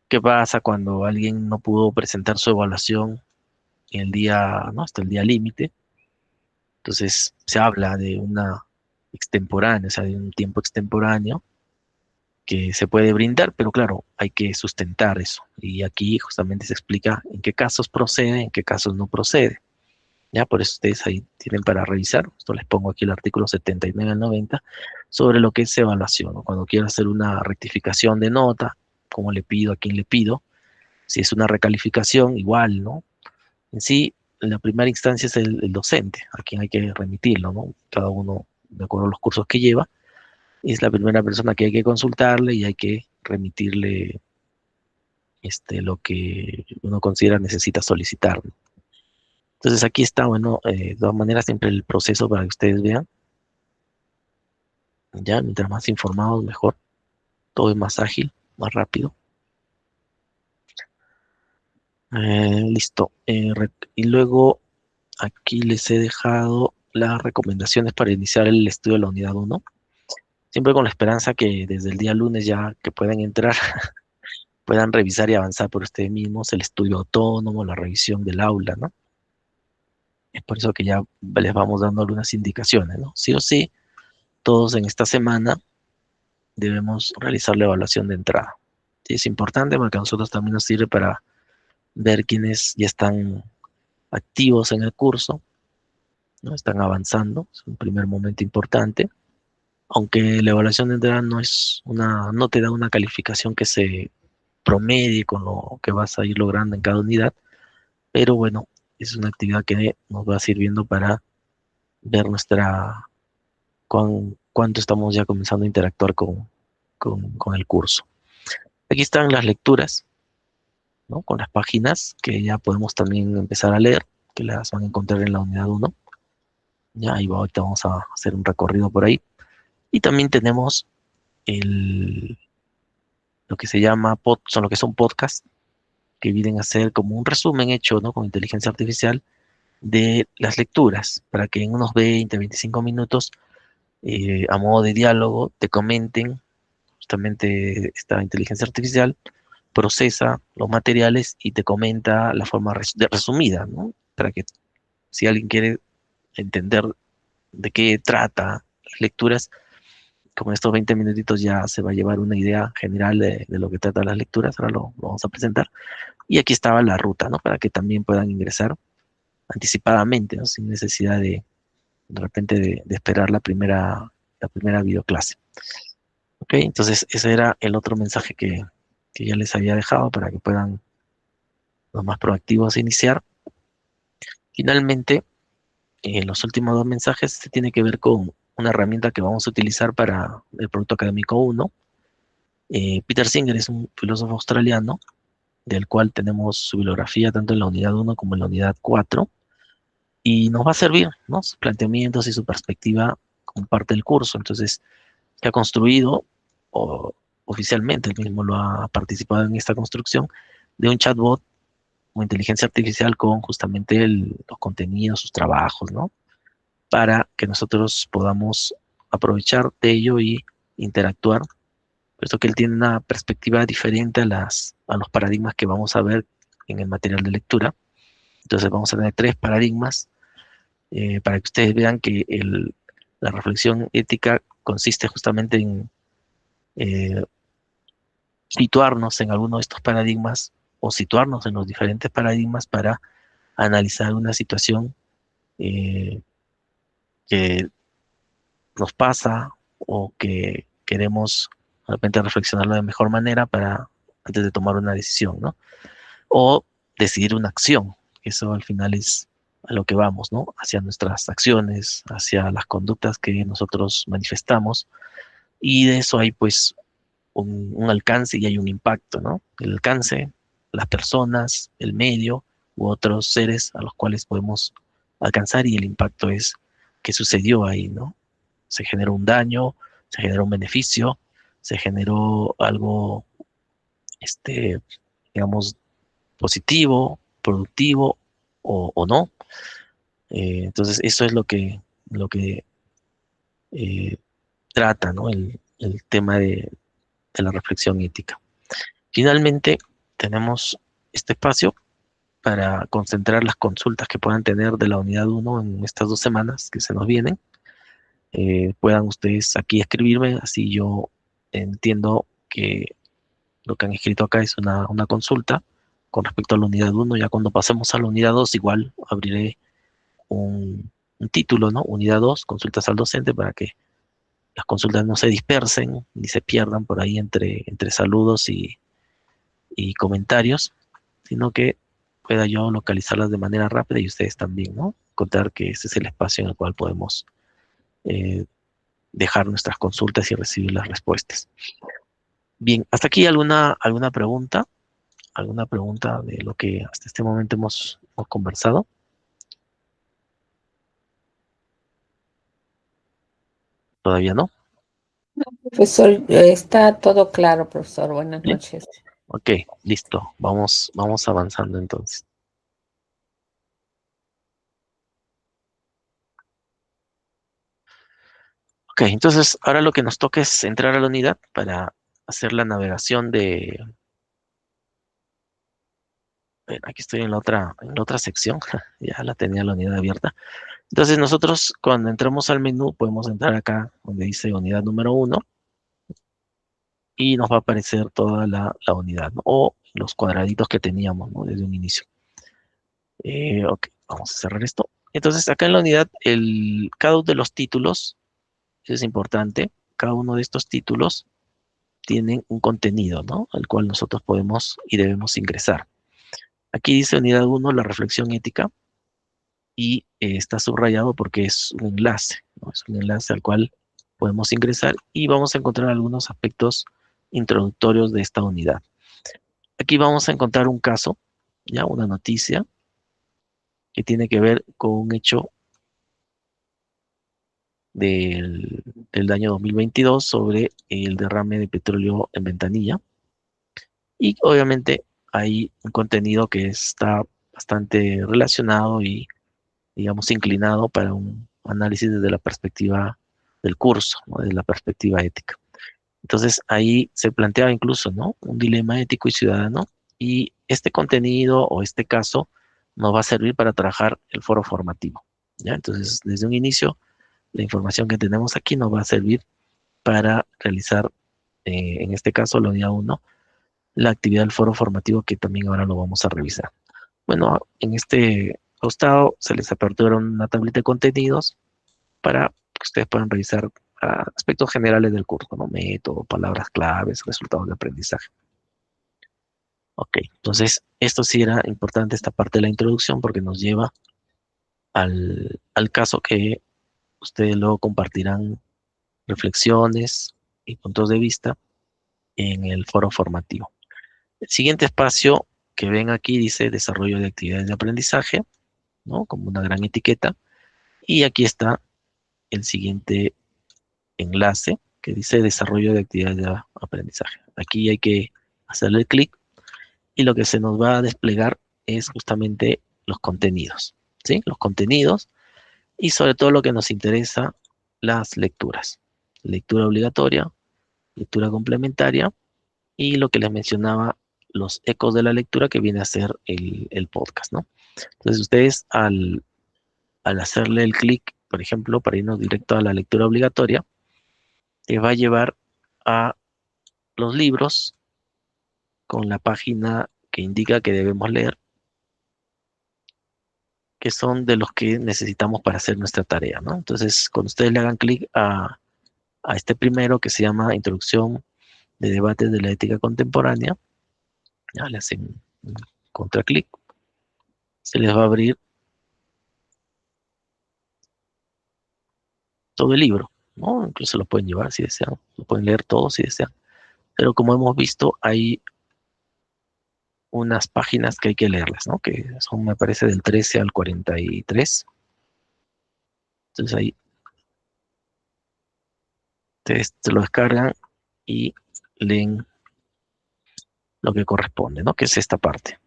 ¿Qué pasa cuando alguien no pudo presentar su evaluación el día, ¿no? Hasta el día límite? Entonces se habla de una extemporánea, o sea, de un tiempo extemporáneo que se puede brindar, pero claro, hay que sustentar eso. Y aquí justamente se explica en qué casos procede, en qué casos no procede. Ya, por eso ustedes ahí tienen para revisar. Esto les pongo aquí el artículo 79 al 90 sobre lo que es evaluación, ¿no? Cuando quiero hacer una rectificación de nota, cómo le pido, a quién le pido. Si es una recalificación, igual, ¿no? En sí, en la primera instancia es el docente a quien hay que remitirlo, ¿no? Cada uno, de acuerdo a los cursos que lleva, es la primera persona que hay que consultarle y hay que remitirle lo que uno considera necesita solicitar, ¿no? Entonces aquí está, bueno, de todas maneras siempre el proceso para que ustedes vean. Ya, mientras más informados, mejor. Todo es más ágil, más rápido. Listo. Y luego aquí les he dejado las recomendaciones para iniciar el estudio de la unidad 1. Siempre con la esperanza que desde el día lunes ya que puedan entrar, puedan revisar y avanzar por ustedes mismos el estudio autónomo, la revisión del aula, ¿no? Es por eso que ya les vamos dando algunas indicaciones, ¿no? Sí o sí, todos en esta semana debemos realizar la evaluación de entrada. Sí, es importante porque a nosotros también nos sirve para ver quiénes ya están activos en el curso, ¿no? Están avanzando, es un primer momento importante, aunque la evaluación de entrada no te da una calificación que se promedie con lo que vas a ir logrando en cada unidad, pero bueno, es una actividad que nos va sirviendo para ver cuánto estamos ya comenzando a interactuar con el curso. Aquí están las lecturas, ¿no? Con las páginas que ya podemos también empezar a leer, que las van a encontrar en la unidad 1. Ya, ahorita vamos a hacer un recorrido por ahí. Y también tenemos lo que se llama, son lo que son podcasts, que vienen a ser como un resumen hecho, ¿no? Con inteligencia artificial de las lecturas, para que en unos 20, 25 minutos, a modo de diálogo, te comenten. Justamente esta inteligencia artificial procesa los materiales y te comenta la forma resumida, ¿no? Para que si alguien quiere entender de qué trata las lecturas, con estos 20 minutitos ya se va a llevar una idea general de lo que tratan las lecturas. Ahora lo vamos a presentar. Y aquí estaba la ruta, ¿no? Para que también puedan ingresar anticipadamente, ¿no? Sin necesidad de repente de esperar la primera videoclase. Ok, entonces ese era el otro mensaje que ya les había dejado para que puedan los más proactivos iniciar. Finalmente, los últimos dos mensajes se tiene que ver con una herramienta que vamos a utilizar para el producto académico 1. Peter Singer es un filósofo australiano, del cual tenemos su bibliografía tanto en la unidad 1 como en la unidad 4, y nos va a servir, ¿no? Sus planteamientos y su perspectiva como parte del curso. Entonces, se ha construido, o oficialmente él mismo lo ha participado en esta construcción, de un chatbot o inteligencia artificial con justamente los contenidos, sus trabajos, ¿no? Para que nosotros podamos aprovechar de ello y interactuar, puesto que él tiene una perspectiva diferente a los paradigmas que vamos a ver en el material de lectura. Entonces vamos a tener 3 paradigmas para que ustedes vean que la reflexión ética consiste justamente en eh, situarnos en alguno de estos paradigmas o situarnos en los diferentes paradigmas para analizar una situación eh, que nos pasa o que queremos de repente reflexionarlo de mejor manera para antes de tomar una decisión, ¿no? O decidir una acción, que eso al final es a lo que vamos, ¿no? Hacia nuestras acciones, hacia las conductas que nosotros manifestamos, y de eso hay pues un alcance y hay un impacto, ¿no? El alcance, las personas, el medio u otros seres a los cuales podemos alcanzar, y el impacto es qué sucedió ahí, ¿no? Se generó un daño, se generó un beneficio, se generó algo, este, digamos, positivo, productivo o no. Entonces, eso es lo que eh, trata, ¿no? El tema de la reflexión ética. Finalmente, tenemos este espacio para concentrar las consultas que puedan tener de la unidad 1 en estas 2 semanas que se nos vienen. Puedan ustedes aquí escribirme, así yo entiendo que lo que han escrito acá es una consulta con respecto a la unidad 1. Ya cuando pasemos a la unidad 2, igual abriré un título, ¿no? Unidad 2, consultas al docente, para que las consultas no se dispersen ni se pierdan por ahí entre saludos y comentarios, sino que pueda yo localizarlas de manera rápida y ustedes también, ¿no? Contar que ese es el espacio en el cual podemos eh, dejar nuestras consultas y recibir las respuestas. Bien, hasta aquí alguna pregunta, alguna pregunta de lo que hasta este momento hemos conversado. Todavía no. Profesor, está todo claro, profesor. Buenas Bien, noches. ok, listo. Vamos avanzando entonces. Ok, entonces ahora lo que nos toca es entrar a la unidad para hacer la navegación aquí estoy en la otra sección, ya la tenía la unidad abierta. Entonces nosotros cuando entramos al menú podemos entrar acá donde dice unidad número 1 y nos va a aparecer toda la unidad, ¿no? O los cuadraditos que teníamos, ¿no? Desde un inicio. Ok, vamos a cerrar esto. Entonces acá en la unidad, cada uno de los títulos, eso es importante, cada uno de estos títulos tienen un contenido, ¿no? Al cual nosotros podemos y debemos ingresar. Aquí dice unidad 1, la reflexión ética, y está subrayado porque es un enlace, ¿no? Es un enlace al cual podemos ingresar y vamos a encontrar algunos aspectos introductorios de esta unidad. Aquí vamos a encontrar un caso, ya una noticia que tiene que ver con un hecho del, del año 2022 sobre el derrame de petróleo en Ventanilla. Y obviamente hay un contenido que está bastante relacionado y, digamos, inclinado para un análisis desde la perspectiva del curso, ¿no? Desde la perspectiva ética. Entonces ahí se planteaba incluso, ¿no? Un dilema ético y ciudadano, y este contenido o este caso nos va a servir para trabajar el foro formativo, ¿ya? Entonces, desde un inicio, la información que tenemos aquí nos va a servir para realizar, en este caso, la unidad 1, la actividad del foro formativo, que también ahora lo vamos a revisar. Bueno, en este costado se les apertura una tableta de contenidos para que ustedes puedan revisar aspectos generales del curso, ¿no? Método, palabras claves, resultados de aprendizaje. Ok, entonces esto sí era importante, esta parte de la introducción, porque nos lleva al caso que ustedes luego compartirán reflexiones y puntos de vista en el foro formativo. El siguiente espacio que ven aquí dice desarrollo de actividades de aprendizaje, ¿no? Como una gran etiqueta. Y aquí está el siguiente enlace que dice desarrollo de actividades de aprendizaje. Aquí hay que hacerle clic y lo que se nos va a desplegar es justamente los contenidos, ¿sí? Los contenidos y sobre todo lo que nos interesa, las lecturas. Lectura obligatoria, lectura complementaria y lo que les mencionaba, los ecos de la lectura, que viene a ser el podcast, ¿no? Entonces ustedes al hacerle el clic, por ejemplo, para irnos directo a la lectura obligatoria, te va a llevar a los libros con la página que indica que debemos leer, que son de los que necesitamos para hacer nuestra tarea, ¿no? Entonces, cuando ustedes le hagan clic a este primero, que se llama Introducción de Debates de la Ética Contemporánea, ya le hacen un contraclic, se les va a abrir todo el libro, ¿no? Incluso lo pueden llevar si desean, lo pueden leer todo si desean. Pero como hemos visto, hay unas páginas que hay que leerlas, ¿no? Que son, me parece, del 13 al 43. Entonces ahí te lo descargan y leen lo que corresponde, ¿no? Que es esta parte.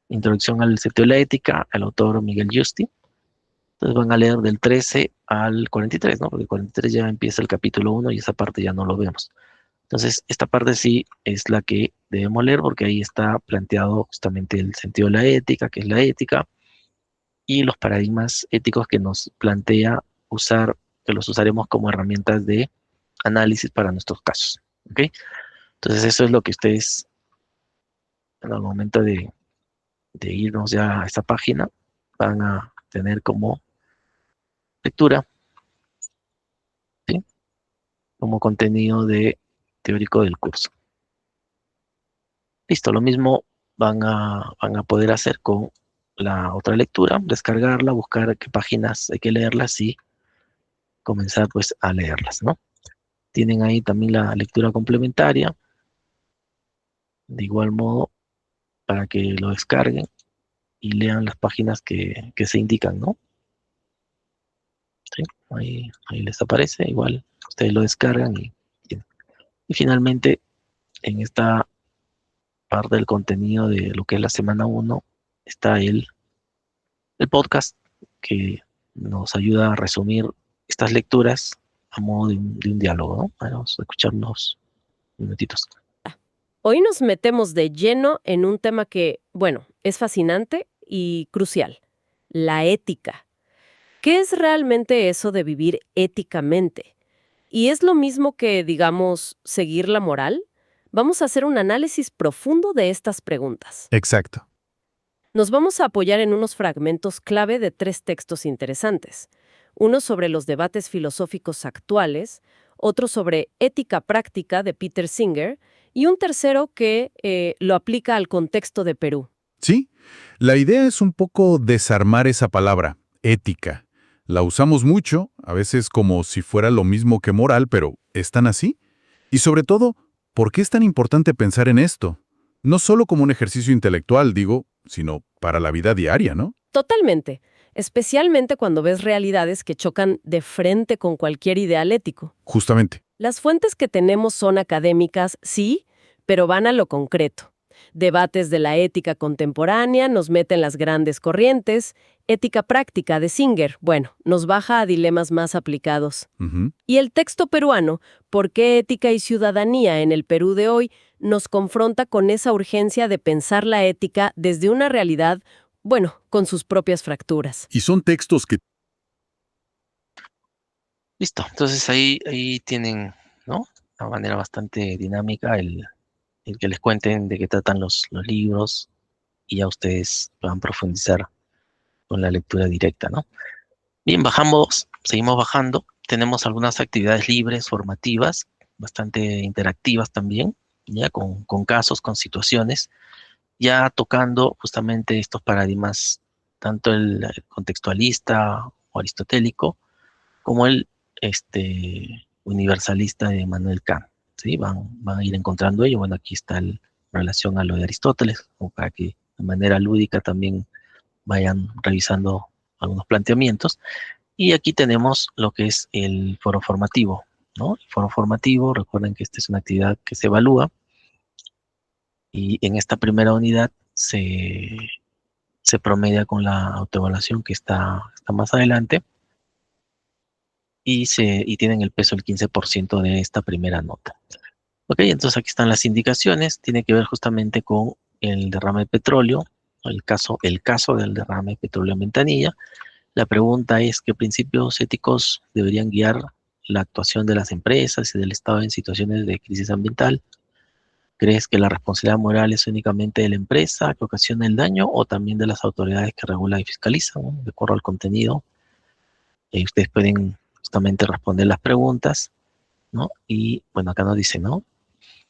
Introducción al sentido de la ética, el autor Miguel Justi. Entonces van a leer del 13 al 43, ¿no? Porque el 43 ya empieza el capítulo 1 y esa parte ya no lo vemos. Entonces, esta parte sí es la que debemos leer porque ahí está planteado justamente el sentido de la ética, que es la ética, y los paradigmas éticos que nos plantea usar, que los usaremos como herramientas de análisis para nuestros casos, ¿ok? Entonces, eso es lo que ustedes, al momento de irnos ya a esta página, van a tener como lectura, ¿sí? Como contenido teórico del curso. Listo, lo mismo van a poder hacer con la otra lectura, descargarla, buscar qué páginas hay que leerlas y comenzar pues a leerlas, ¿no? Tienen ahí también la lectura complementaria, de igual modo, para que lo descarguen y lean las páginas que se indican, ¿no? ¿Sí? Ahí les aparece, igual ustedes lo descargan y finalmente en esta parte del contenido de lo que es la semana 1 está el podcast que nos ayuda a resumir estas lecturas a modo de un diálogo, ¿no? Vamos a escucharnos minutitos. Hoy nos metemos de lleno en un tema que, bueno, es fascinante y crucial, la ética. ¿Qué es realmente eso de vivir éticamente? ¿Y es lo mismo que, digamos, seguir la moral? Vamos a hacer un análisis profundo de estas preguntas. Exacto. Nos vamos a apoyar en unos fragmentos clave de 3 textos interesantes. Uno sobre los debates filosóficos actuales, otro sobre ética práctica de Peter Singer y un tercero que lo aplica al contexto de Perú. Sí, la idea es un poco desarmar esa palabra, ética. La usamos mucho, a veces como si fuera lo mismo que moral, pero ¿es tan así? Y sobre todo, ¿por qué es tan importante pensar en esto? No solo como un ejercicio intelectual, digo, sino para la vida diaria, ¿no? Totalmente, especialmente cuando ves realidades que chocan de frente con cualquier ideal ético. Justamente. Las fuentes que tenemos son académicas, sí, pero van a lo concreto. Debates de la ética contemporánea nos meten las grandes corrientes. Ética práctica de Singer, bueno, nos baja a dilemas más aplicados. Ujú. Y el texto peruano, ¿por qué ética y ciudadanía en el Perú de hoy?, nos confronta con esa urgencia de pensar la ética desde una realidad, bueno, con sus propias fracturas. Y son textos que... Listo, entonces ahí tienen ¿no? De una manera bastante dinámica el que les cuenten de qué tratan los libros y ya ustedes puedan profundizar con la lectura directa, ¿no? Bien, seguimos bajando. Tenemos algunas actividades libres, formativas, bastante interactivas también, ya con casos, con situaciones, ya tocando justamente estos paradigmas, tanto el contextualista o aristotélico, como el universalista de Immanuel Kant, ¿sí? Van a ir encontrando ello. Bueno, aquí está en relación a lo de Aristóteles, como para que de manera lúdica también vayan revisando algunos planteamientos. Y aquí tenemos lo que es el foro formativo, ¿no? El foro formativo, recuerden que esta es una actividad que se evalúa y en esta primera unidad se promedia con la autoevaluación que está más adelante y tienen el peso del 15% de esta primera nota. Ok, entonces aquí están las indicaciones, tiene que ver justamente con el derrame de petróleo, el caso del derrame de petróleo en Ventanilla. La pregunta es, ¿qué principios éticos deberían guiar la actuación de las empresas y del Estado en situaciones de crisis ambiental? ¿Crees que la responsabilidad moral es únicamente de la empresa que ocasiona el daño o también de las autoridades que regulan y fiscalizan, ¿no? De acuerdo al contenido, ustedes pueden justamente responder las preguntas, ¿no? Y bueno, acá nos dice, ¿no?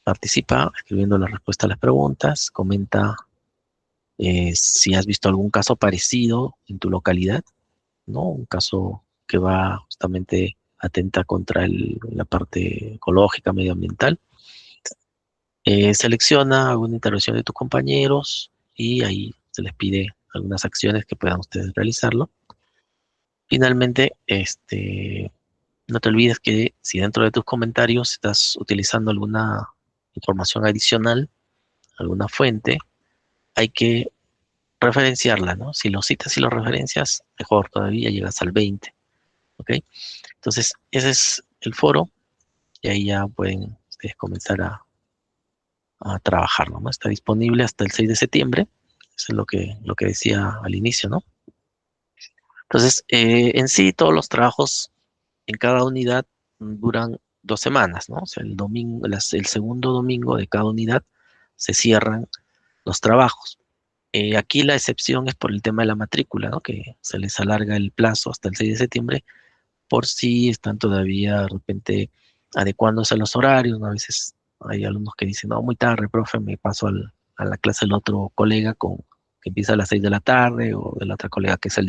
Participa escribiendo la respuesta a las preguntas, comenta si has visto algún caso parecido en tu localidad, ¿no? Un caso que va justamente atenta contra la parte ecológica, medioambiental. Selecciona alguna intervención de tus compañeros y ahí se les pide algunas acciones que puedan ustedes realizarlo. Finalmente, no te olvides que si dentro de tus comentarios estás utilizando alguna información adicional, alguna fuente, hay que referenciarla, ¿no? Si lo citas y lo referencias, mejor todavía, llegas al 20, ¿ok? Entonces, ese es el foro y ahí ya pueden ustedes comenzar a trabajarlo, ¿no? Está disponible hasta el 6 de septiembre, eso es lo que decía al inicio, ¿no? Entonces, en sí, todos los trabajos en cada unidad duran 2 semanas, ¿no? O sea, el segundo domingo de cada unidad se cierran los trabajos. Aquí la excepción es por el tema de la matrícula, ¿no? Que se les alarga el plazo hasta el 6 de septiembre por si están todavía de repente adecuándose a los horarios, ¿no? A veces hay alumnos que dicen, no, muy tarde, profe, me paso a la clase del otro colega que empieza a las 6 de la tarde, o de la otra colega que es el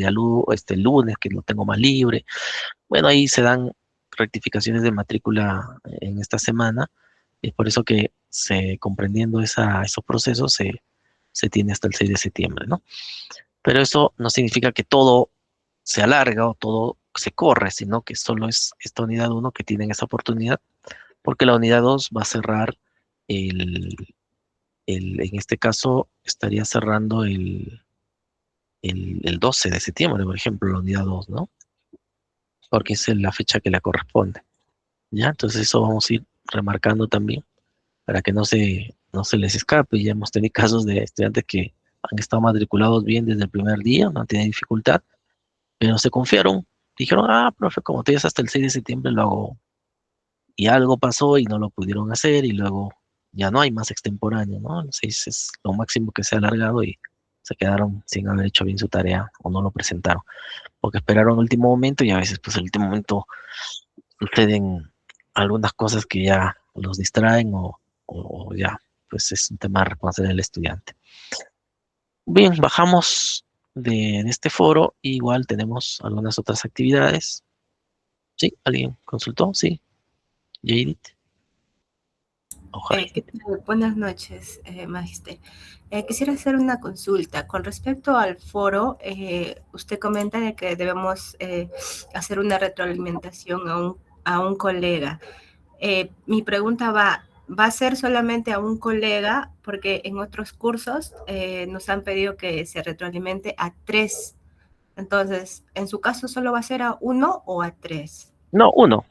lunes, que lo tengo más libre. Bueno, ahí se dan rectificaciones de matrícula en esta semana, y es por eso que comprendiendo esos procesos se tiene hasta el 6 de septiembre, ¿no? Pero eso no significa que todo se alarga o todo se corre, sino que solo es esta unidad 1 que tienen esa oportunidad, porque la unidad 2 va a cerrar en este caso estaría cerrando el 12 de septiembre, por ejemplo, la unidad 2, ¿no? Porque es la fecha que le corresponde, ¿ya? Entonces eso vamos a ir remarcando también para que no se les escape. Ya hemos tenido casos de estudiantes que han estado matriculados bien desde el primer día, no han tenido dificultad, pero se confiaron, dijeron, profe, como te dices, hasta el 6 de septiembre lo hago, y algo pasó y no lo pudieron hacer, y luego ya no hay más extemporáneo, ¿no? El 6 es lo máximo que se ha alargado y se quedaron sin haber hecho bien su tarea o no lo presentaron, porque esperaron el último momento y a veces pues el último momento suceden algunas cosas que ya los distraen o ya, pues es un tema de responsabilidad del estudiante. Bien, bajamos de este foro, igual tenemos algunas otras actividades. ¿Sí? ¿Alguien consultó? Sí. Jadit. Ojalá. ¿Qué tal? Buenas noches, Magister. Quisiera hacer una consulta. Con respecto al foro, usted comenta de que debemos hacer una retroalimentación a un colega. Mi pregunta va a ser solamente a un colega, porque en otros cursos nos han pedido que se retroalimente a 3. Entonces, ¿en su caso solo va a ser a 1 o a 3? No, 1.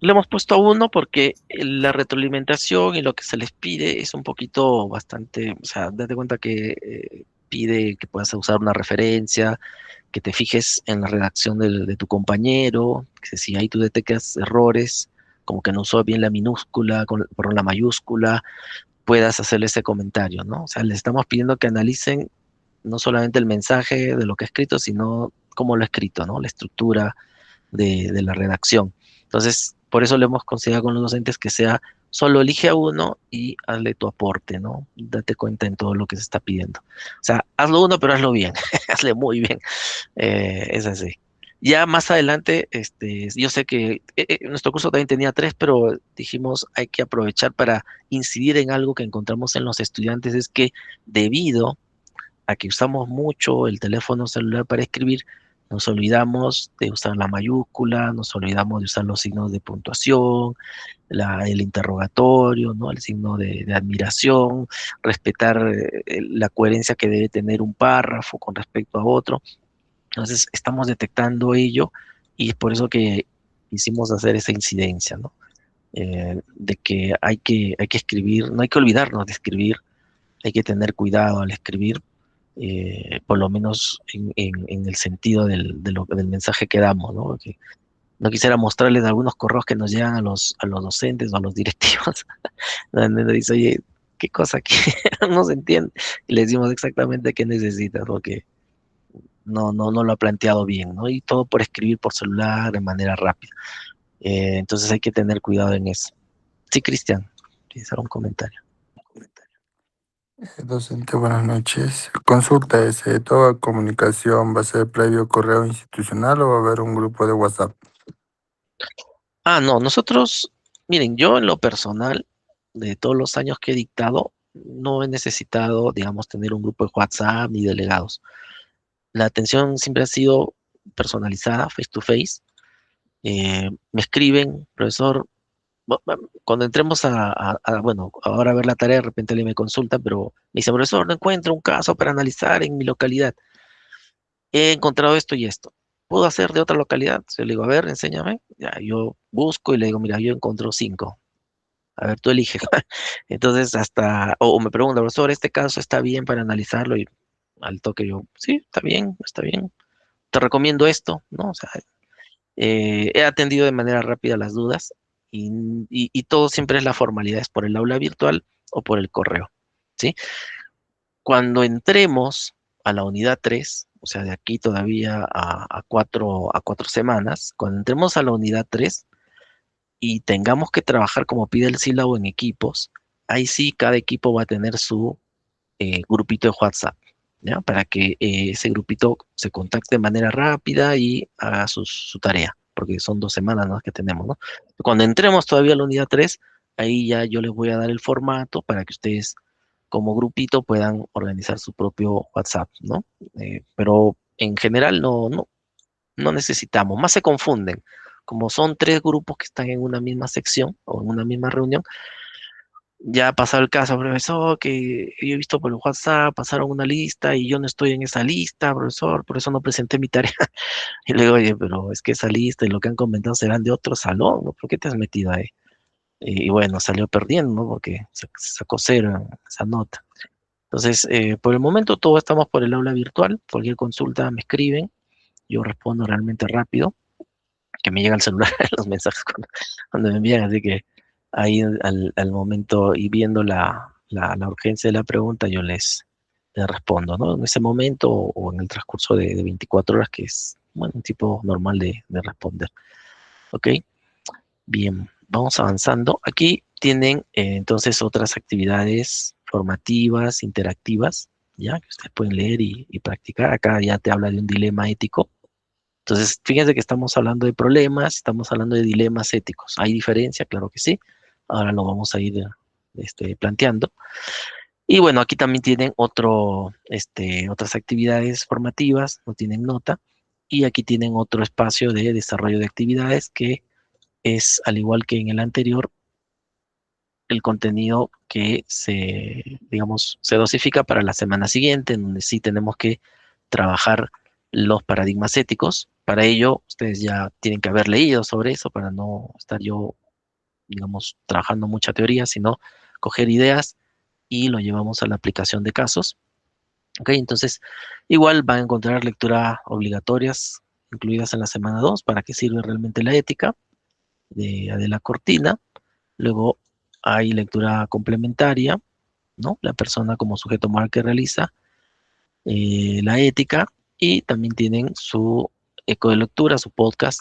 Le hemos puesto a 1 porque la retroalimentación y lo que se les pide es un poquito bastante, o sea, date cuenta que pide que puedas usar una referencia, que te fijes en la redacción de tu compañero, que si ahí tú detectas errores, como que no usó bien la minúscula, por la mayúscula, puedas hacerle ese comentario, ¿no? O sea, les estamos pidiendo que analicen no solamente el mensaje de lo que ha escrito, sino cómo lo ha escrito, ¿no? La estructura de la redacción. Entonces, por eso le hemos considerado con los docentes que sea solo elige a uno y hazle tu aporte, ¿no? Date cuenta en todo lo que se está pidiendo. O sea, hazlo uno, pero hazlo bien, hazle muy bien. Es así. Ya más adelante, yo sé que nuestro curso también tenía 3, pero dijimos hay que aprovechar para incidir en algo que encontramos en los estudiantes, es que debido a que usamos mucho el teléfono celular para escribir, nos olvidamos de usar la mayúscula, nos olvidamos de usar los signos de puntuación, el interrogatorio, ¿no? El signo de admiración, respetar la coherencia que debe tener un párrafo con respecto a otro. Entonces, estamos detectando ello y es por eso que quisimos hacer esa incidencia, ¿no? De que hay que escribir, no hay que olvidarnos de escribir, hay que tener cuidado al escribir, por lo menos en el sentido del mensaje que damos, ¿no? Porque no quisiera mostrarles algunos correos que nos llegan a los docentes o a los directivos, donde nos dice, oye, ¿qué cosa que no se entiende? Y les decimos exactamente qué necesitas, porque no lo ha planteado bien, ¿no? Y todo por escribir por celular de manera rápida. Entonces hay que tener cuidado en eso. Sí, Cristian, ¿tienes algún comentario? Docente, buenas noches. Consulta, ¿toda comunicación va a ser previo correo institucional o va a haber un grupo de WhatsApp? No, nosotros, miren, yo en lo personal, de todos los años que he dictado, no he necesitado, digamos, tener un grupo de WhatsApp ni delegados. La atención siempre ha sido personalizada, face to face. Me escriben, profesor, cuando entremos bueno, ahora a ver la tarea, de repente alguien me consulta, pero me dice, profesor, no encuentro un caso para analizar en mi localidad. He encontrado esto y esto. ¿Puedo hacer de otra localidad? Yo le digo, a ver, enséñame. Ya, yo busco y le digo, mira, yo encontré 5. A ver, tú eliges. Entonces, o me pregunta, profesor, ¿este caso está bien para analizarlo? Y al toque yo, sí, está bien, está bien. Te recomiendo esto, ¿no? O sea, he atendido de manera rápida las dudas y todo siempre es la formalidad, es por el aula virtual o por el correo, ¿sí? Cuando entremos a la unidad 3, o sea, de aquí todavía a 4 semanas, cuando entremos a la unidad 3 y tengamos que trabajar como pide el sílabo en equipos, ahí sí cada equipo va a tener su grupito de WhatsApp, ¿ya? Para que ese grupito se contacte de manera rápida y haga su tarea, porque son 2 semanas, ¿no?, que tenemos, ¿no? Cuando entremos todavía a la unidad 3, ahí ya yo les voy a dar el formato para que ustedes como grupito puedan organizar su propio WhatsApp, ¿no? Pero en general no necesitamos, más se confunden. Como son 3 grupos que están en una misma sección o en una misma reunión, ya ha pasado el caso, profesor, que yo he visto por el WhatsApp, pasaron una lista y yo no estoy en esa lista, profesor, por eso no presenté mi tarea. Y le digo, oye, pero es que esa lista y lo que han comentado serán de otro salón, ¿no? ¿Por qué te has metido ahí? Y bueno, salió perdiendo, ¿no? Porque sacó 0 en esa nota. Entonces, por el momento todos estamos por el aula virtual. Cualquier consulta me escriben, yo respondo realmente rápido, que me llega al celular los mensajes cuando me envían, así que ahí al momento y viendo la urgencia de la pregunta, yo les respondo, ¿no? En ese momento o en el transcurso de 24 horas, que es, bueno, un tipo normal de responder. ¿Ok? Bien, vamos avanzando. Aquí tienen entonces otras actividades formativas, interactivas, ya que ustedes pueden leer y practicar. Acá ya te habla de un dilema ético. Entonces, fíjense que estamos hablando de problemas, estamos hablando de dilemas éticos. ¿Hay diferencia? Claro que sí. Ahora lo vamos a ir planteando. Y bueno, aquí también tienen otras actividades formativas, no tienen nota. Y aquí tienen otro espacio de desarrollo de actividades que es, al igual que en el anterior, el contenido que digamos, se dosifica para la semana siguiente, en donde sí tenemos que trabajar los paradigmas éticos. Para ello, ustedes ya tienen que haber leído sobre eso para no estar yo, digamos, trabajando mucha teoría, sino coger ideas y lo llevamos a la aplicación de casos. Ok, entonces, igual van a encontrar lecturas obligatorias incluidas en la semana 2, para qué sirve realmente la ética. de Adela Cortina. Luego hay lectura complementaria, ¿no? La persona como sujeto moral que realiza la ética, y también tienen su eco de lectura, su podcast,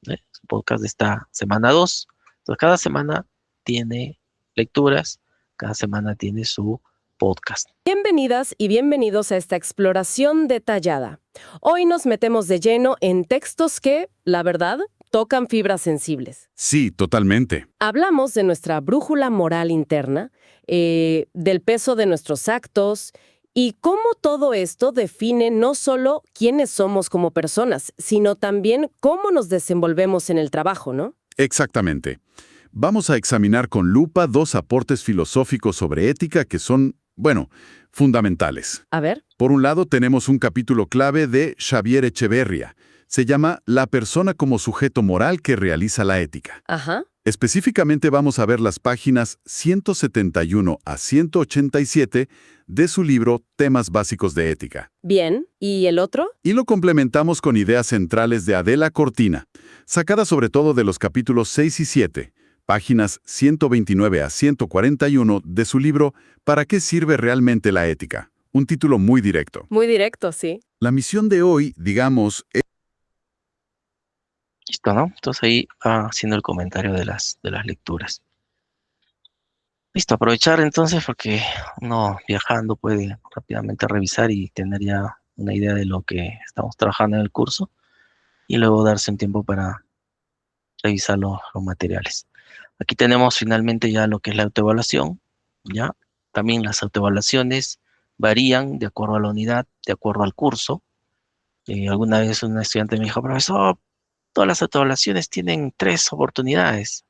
su podcast de esta semana 2. Entonces, cada semana tiene lecturas, cada semana tiene su podcast. Bienvenidas y bienvenidos a esta exploración detallada. Hoy nos metemos de lleno en textos que, la verdad, tocan fibras sensibles. Sí, totalmente. Hablamos de nuestra brújula moral interna, del peso de nuestros actos y cómo todo esto define no solo quiénes somos como personas, sino también cómo nos desenvolvemos en el trabajo, ¿no? Exactamente. Vamos a examinar con lupa 2 aportes filosóficos sobre ética que son, bueno, fundamentales. A ver. Por un lado, tenemos un capítulo clave de Xavier Echeverría. Se llama La persona como sujeto moral que realiza la ética. Ajá. Específicamente vamos a ver las páginas 171 a 187 de su libro Temas básicos de ética. Bien. ¿Y el otro? Y lo complementamos con ideas centrales de Adela Cortina, sacadas sobre todo de los capítulos 6 y 7, páginas 129 a 141 de su libro ¿Para qué sirve realmente la ética? Un título muy directo. Muy directo, sí. La misión de hoy, digamos, Listo, ¿no? Entonces ahí haciendo el comentario de las lecturas. Listo, aprovechar entonces porque uno viajando puede rápidamente revisar y tener ya una idea de lo que estamos trabajando en el curso, y luego darse un tiempo para revisar los materiales. Aquí tenemos finalmente ya lo que es la autoevaluación, ¿ya? También las autoevaluaciones varían de acuerdo a la unidad, de acuerdo al curso. Alguna vez un estudiante me dijo, profesor, todas las autoevaluaciones tienen 3 oportunidades.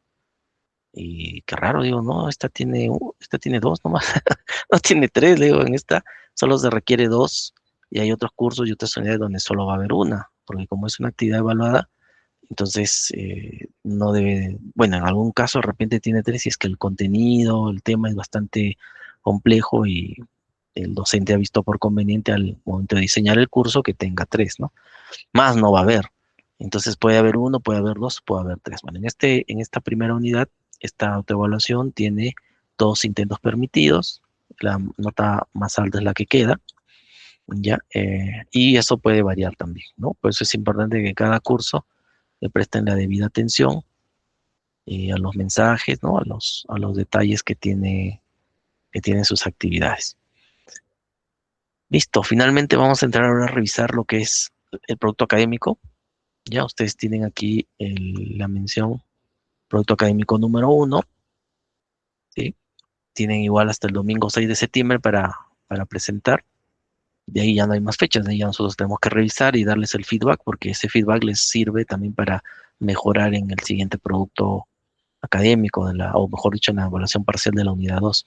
Y qué raro, digo, no, esta tiene 2 nomás, no tiene 3, le digo, en esta solo se requiere 2, y hay otros cursos y otras unidades donde solo va a haber una, porque como es una actividad evaluada, entonces no debe, bueno, en algún caso de repente tiene 3 si es que el contenido, el tema es bastante complejo y el docente ha visto por conveniente al momento de diseñar el curso que tenga 3, ¿no? Más no va a haber. Entonces puede haber 1, puede haber 2, puede haber 3. Bueno, en esta primera unidad, esta autoevaluación tiene 2 intentos permitidos. La nota más alta es la que queda, ¿ya? Y eso puede variar también, ¿no? Por eso es importante que cada curso le presten la debida atención a los mensajes, ¿no? A los detalles que tienen sus actividades. Listo, finalmente vamos a entrar ahora a revisar lo que es el producto académico. Ya ustedes tienen aquí la mención producto académico número 1, ¿sí? Tienen igual hasta el domingo 6 de septiembre para presentar. De ahí ya no hay más fechas, de ahí ya nosotros tenemos que revisar y darles el feedback, porque ese feedback les sirve también para mejorar en el siguiente producto académico, o mejor dicho, en la evaluación parcial de la unidad 2.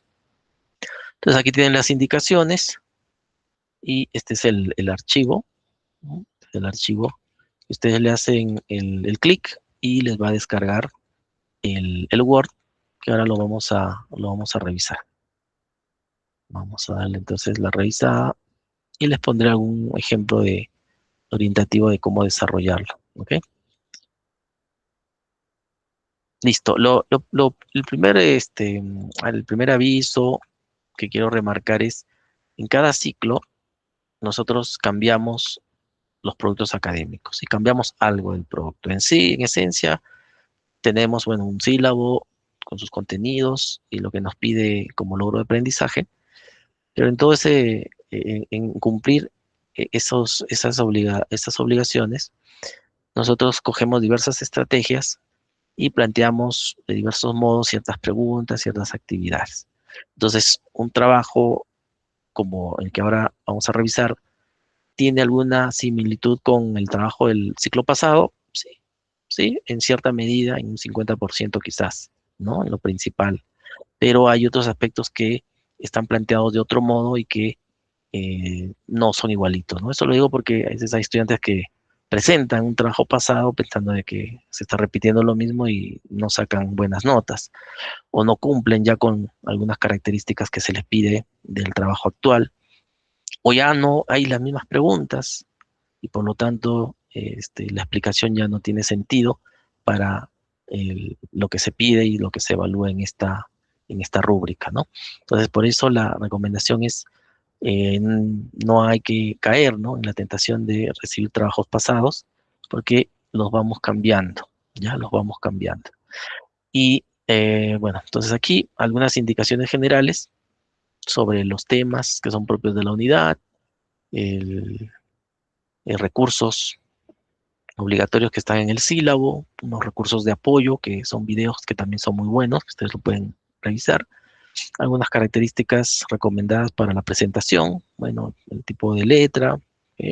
Entonces aquí tienen las indicaciones, y este es el archivo, ¿no? El archivo. Ustedes le hacen el clic y les va a descargar el Word, que ahora lo vamos a revisar. Vamos a darle entonces la revisada y les pondré algún ejemplo orientativo de cómo desarrollarlo, ¿ok? Listo. El primer aviso que quiero remarcar es, en cada ciclo nosotros cambiamos los productos académicos y cambiamos algo del producto. En sí, en esencia, tenemos, bueno, un sílabo con sus contenidos y lo que nos pide como logro de aprendizaje, pero en todo en cumplir esas obligaciones, nosotros cogemos diversas estrategias y planteamos de diversos modos ciertas preguntas, ciertas actividades. Entonces, un trabajo como el que ahora vamos a revisar, ¿tiene alguna similitud con el trabajo del ciclo pasado? Sí, sí, en cierta medida, en un 50% quizás, ¿no? En lo principal. Pero hay otros aspectos que están planteados de otro modo y que no son igualitos, ¿no? Eso lo digo porque a veces hay estudiantes que presentan un trabajo pasado pensando de que se está repitiendo lo mismo y no sacan buenas notas, o no cumplen ya con algunas características que se les pide del trabajo actual, o ya no hay las mismas preguntas y por lo tanto la explicación ya no tiene sentido para lo que se pide y lo que se evalúa en esta rúbrica, ¿no? Entonces, por eso la recomendación es no hay que caer, ¿no?, en la tentación de recibir trabajos pasados, porque los vamos cambiando, ya los vamos cambiando. Y bueno, entonces aquí algunas indicaciones generales sobre los temas que son propios de la unidad, recursos obligatorios que están en el sílabo, unos recursos de apoyo que son videos que también son muy buenos, que ustedes lo pueden revisar, algunas características recomendadas para la presentación, bueno, el tipo de letra,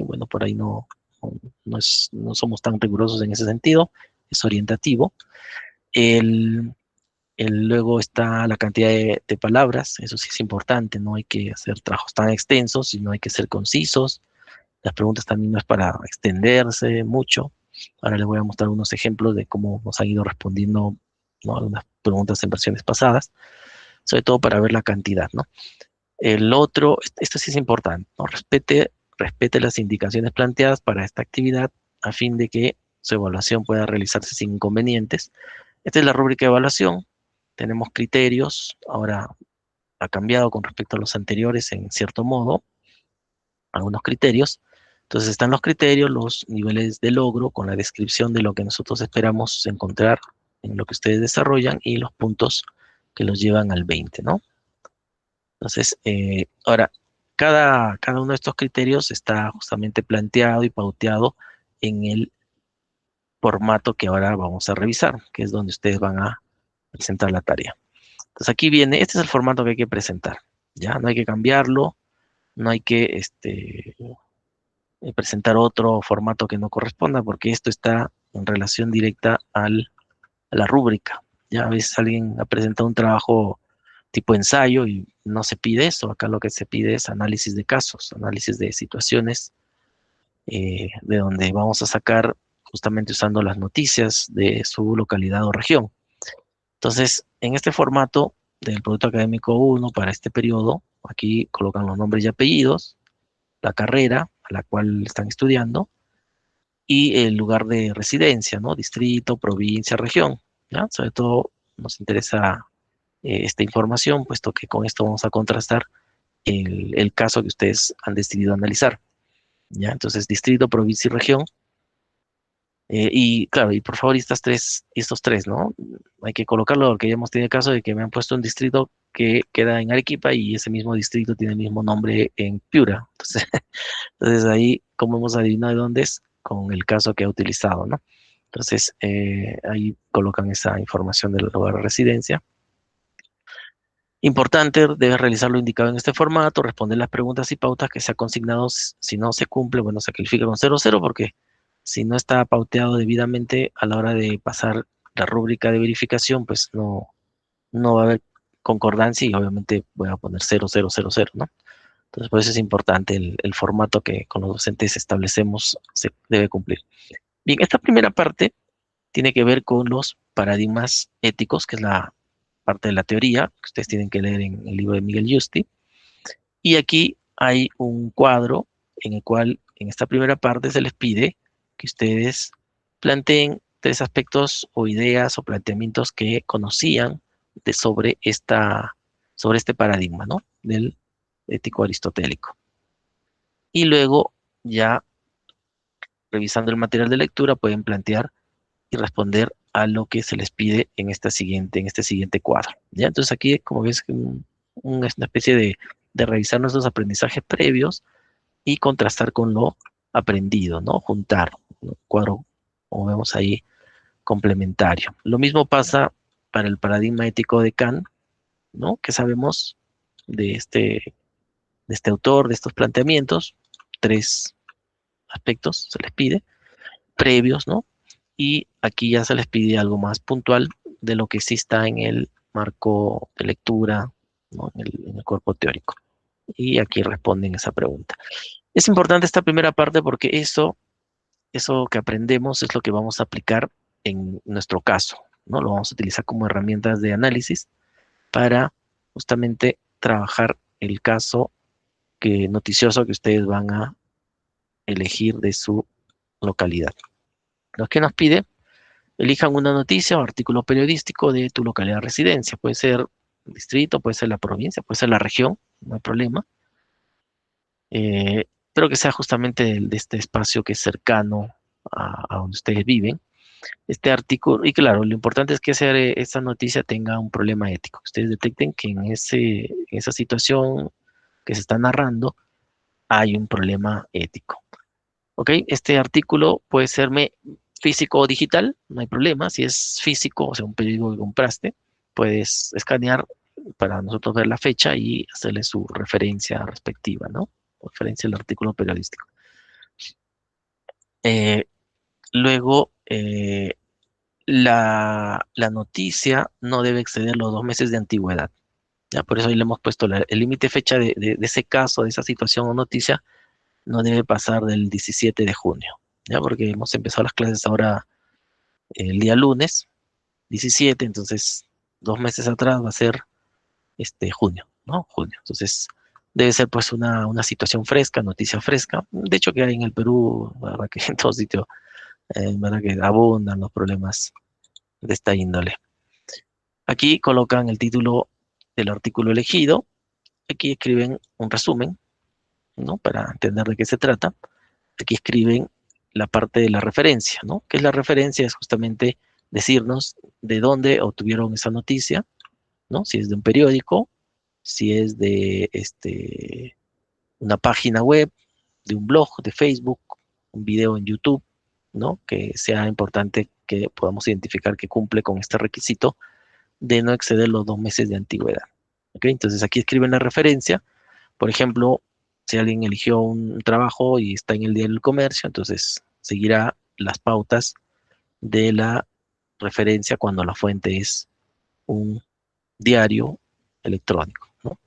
bueno, por ahí no somos tan rigurosos en ese sentido, es orientativo. Luego está la cantidad de palabras, eso sí es importante, no hay que hacer trabajos tan extensos, sino hay que ser concisos. Las preguntas también no es para extenderse mucho. Ahora les voy a mostrar unos ejemplos de cómo nos han ido respondiendo, ¿no?, algunas preguntas en versiones pasadas, sobre todo para ver la cantidad, ¿no? El otro, esto sí es importante, ¿no? Respete las indicaciones planteadas para esta actividad a fin de que su evaluación pueda realizarse sin inconvenientes. Esta es la rúbrica de evaluación. Tenemos criterios, ahora ha cambiado con respecto a los anteriores en cierto modo, algunos criterios. Entonces están los criterios, los niveles de logro con la descripción de lo que nosotros esperamos encontrar en lo que ustedes desarrollan y los puntos que los llevan al 20, ¿no? Entonces, ahora, cada uno de estos criterios está justamente planteado y pauteado en el formato que ahora vamos a revisar, que es donde ustedes van a presentar la tarea. Entonces aquí viene, este es el formato que hay que presentar, ¿ya? No hay que cambiarlo, no hay que presentar otro formato que no corresponda, porque esto está en relación directa a la rúbrica. Ya a veces alguien ha presentado un trabajo tipo ensayo y no se pide eso. Acá lo que se pide es análisis de casos, análisis de situaciones, de donde vamos a sacar justamente usando las noticias de su localidad o región. Entonces, en este formato del Producto Académico 1 para este periodo, aquí colocan los nombres y apellidos, la carrera a la cual están estudiando y el lugar de residencia, ¿no? Distrito, provincia, región, ¿ya? Sobre todo nos interesa esta información, puesto que con esto vamos a contrastar el caso que ustedes han decidido analizar, ¿ya? Entonces, distrito, provincia y región. Y claro, y por favor, estos tres, ¿no? Hay que colocarlo porque ya hemos tenido el caso de que me han puesto un distrito que queda en Arequipa y ese mismo distrito tiene el mismo nombre en Piura. Entonces ahí, ¿cómo hemos adivinado de dónde es? Con el caso que ha utilizado, ¿no? Entonces, ahí colocan esa información del lugar de residencia. Importante, debes realizar lo indicado en este formato, responder las preguntas y pautas que se ha consignado. Si no se cumple, bueno, se califica con 0,0 porque si no está pauteado debidamente a la hora de pasar la rúbrica de verificación, pues no va a haber concordancia y obviamente voy a poner 0,000, ¿no? Entonces, por eso es importante el formato que con los docentes establecemos se debe cumplir. Bien, esta primera parte tiene que ver con los paradigmas éticos, que es la parte de la teoría que ustedes tienen que leer en el libro de Miguel Yusti. Y aquí hay un cuadro en el cual en esta primera parte se les pide que ustedes planteen 3 aspectos o ideas o planteamientos que conocían sobre este paradigma, ¿no?, del ético aristotélico. Y luego, ya revisando el material de lectura, pueden plantear y responder a lo que se les pide en este siguiente cuadro, ¿ya? Entonces aquí, como ves, una especie de revisar nuestros aprendizajes previos y contrastar con lo aprendido, ¿no? Juntar, ¿no? Cuadro, como vemos ahí, complementario. Lo mismo pasa para el paradigma ético de Kant, ¿no? ¿Qué sabemos de este autor, de estos planteamientos? 3 aspectos se les pide, previos, ¿no? Y aquí ya se les pide algo más puntual de lo que sí está en el marco de lectura, ¿no?, en el cuerpo teórico. Y aquí responden esa pregunta. Es importante esta primera parte porque eso que aprendemos es lo que vamos a aplicar en nuestro caso, ¿no? Lo vamos a utilizar como herramientas de análisis para justamente trabajar el caso noticioso que ustedes van a elegir de su localidad. Lo que nos pide Elijan una noticia o artículo periodístico de tu localidad de residencia. Puede ser el distrito, puede ser la provincia, puede ser la región, no hay problema. Pero que sea justamente de este espacio que es cercano a donde ustedes viven. Este artículo, y claro, lo importante es que esa noticia tenga un problema ético. Que ustedes detecten que en esa situación que se está narrando hay un problema ético. ¿Ok? Este artículo puede ser físico o digital, no hay problema. Si es físico, o sea, un periódico que compraste, puedes escanear para nosotros ver la fecha y hacerle su referencia respectiva, ¿no? Referencia al artículo periodístico. Luego, la noticia no debe exceder los 2 meses de antigüedad. ¿Ya? Por eso ahí le hemos puesto el límite fecha de ese caso, de esa situación o noticia, no debe pasar del 17 de junio. ¿Ya? Porque hemos empezado las clases ahora el día lunes, 17, entonces 2 meses atrás va a ser junio, ¿no? Junio. Entonces, debe ser pues una situación fresca, noticia fresca. De hecho, que hay en el Perú, la verdad que en todo sitio, verdad que abundan los problemas de esta índole. Aquí colocan el título del artículo elegido. Aquí escriben un resumen, ¿no? Para entender de qué se trata. Aquí escriben la parte de la referencia, ¿no? ¿Qué es la referencia? Es justamente decirnos de dónde obtuvieron esa noticia, ¿no? Si es de un periódico, si es de una página web, de un blog, de Facebook, un video en YouTube, ¿no? Que sea importante que podamos identificar que cumple con este requisito de no exceder los 2 meses de antigüedad. ¿Ok? Entonces aquí escriben la referencia. Por ejemplo, si alguien eligió un trabajo y está en el Diario del Comercio, entonces seguirá las pautas de la referencia cuando la fuente es un diario electrónico, ¿no?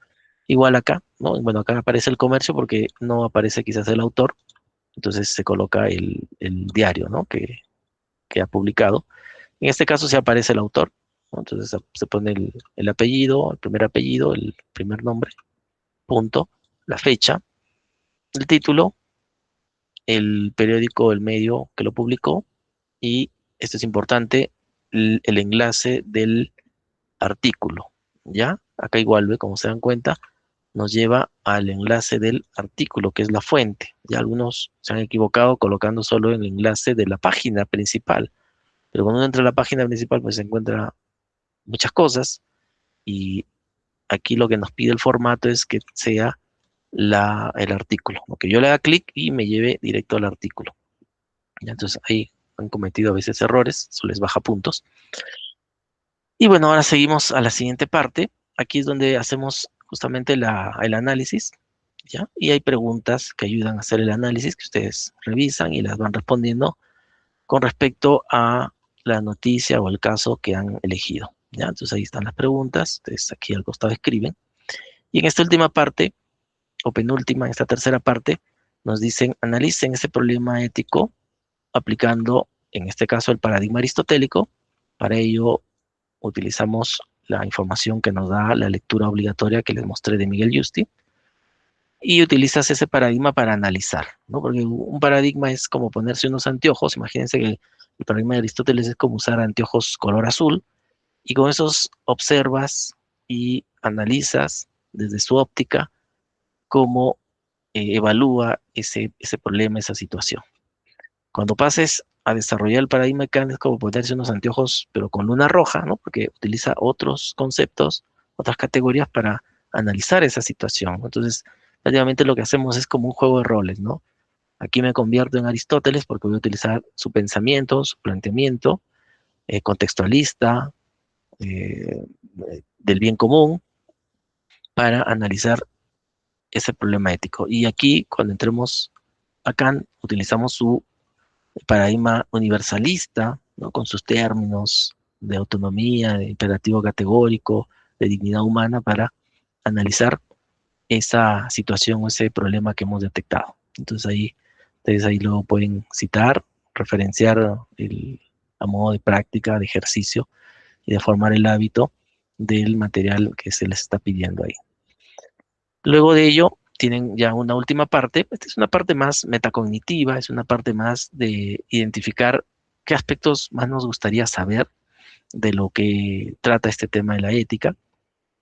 Igual acá, ¿no? Bueno, acá aparece el comercio porque no aparece quizás el autor, entonces se coloca el diario, ¿no? Que ha publicado. En este caso sí aparece el autor, ¿no? Entonces se pone el apellido, el primer nombre, punto, la fecha, el título, el periódico, el medio que lo publicó y, esto es importante, el enlace del artículo, ¿ya? Acá igual, ¿ve? Como se dan cuenta, nos lleva al enlace del artículo, que es la fuente. Ya algunos se han equivocado colocando solo el enlace de la página principal, pero cuando uno entra a la página principal, pues se encuentra muchas cosas y aquí lo que nos pide el formato es que sea el artículo, ¿no? Que yo le haga clic y me lleve directo al artículo. ¿Ya? Entonces ahí han cometido a veces errores, eso les baja puntos. Y bueno, ahora seguimos a la siguiente parte. Aquí es donde hacemos justamente el análisis, ¿ya? Y hay preguntas que ayudan a hacer el análisis que ustedes revisan y las van respondiendo con respecto a la noticia o el caso que han elegido, ¿ya? Entonces ahí están las preguntas, ustedes aquí al costado escriben. Y en esta última parte, o penúltima, en esta tercera parte, nos dicen, analicen ese problema ético aplicando, en este caso, el paradigma aristotélico. Para ello, utilizamos la información que nos da la lectura obligatoria que les mostré de Miguel Yusti, y utilizas ese paradigma para analizar, ¿no? Porque un paradigma es como ponerse unos anteojos. Imagínense que el paradigma de Aristóteles es como usar anteojos color azul, y con esos observas y analizas desde su óptica cómo evalúa ese problema, esa situación. Cuando pases a desarrollar el paradigma de Kant es como ponerse unos anteojos, pero con luna roja, ¿no? Porque utiliza otros conceptos, otras categorías para analizar esa situación. Entonces, prácticamente lo que hacemos es como un juego de roles, ¿no? Aquí me convierto en Aristóteles porque voy a utilizar su pensamiento, su planteamiento contextualista, del bien común, para analizar ese problema ético. Y aquí, cuando entremos a Kant, utilizamos su paradigma universalista, ¿no? Con sus términos de autonomía, de imperativo categórico, de dignidad humana, para analizar esa situación o ese problema que hemos detectado. Entonces ahí luego pueden citar, referenciar a modo de práctica, de ejercicio y de formar el hábito del material que se les está pidiendo ahí. Luego de ello, tienen ya una última parte. Esta es una parte más metacognitiva, es una parte más de identificar qué aspectos más nos gustaría saber de lo que trata este tema de la ética.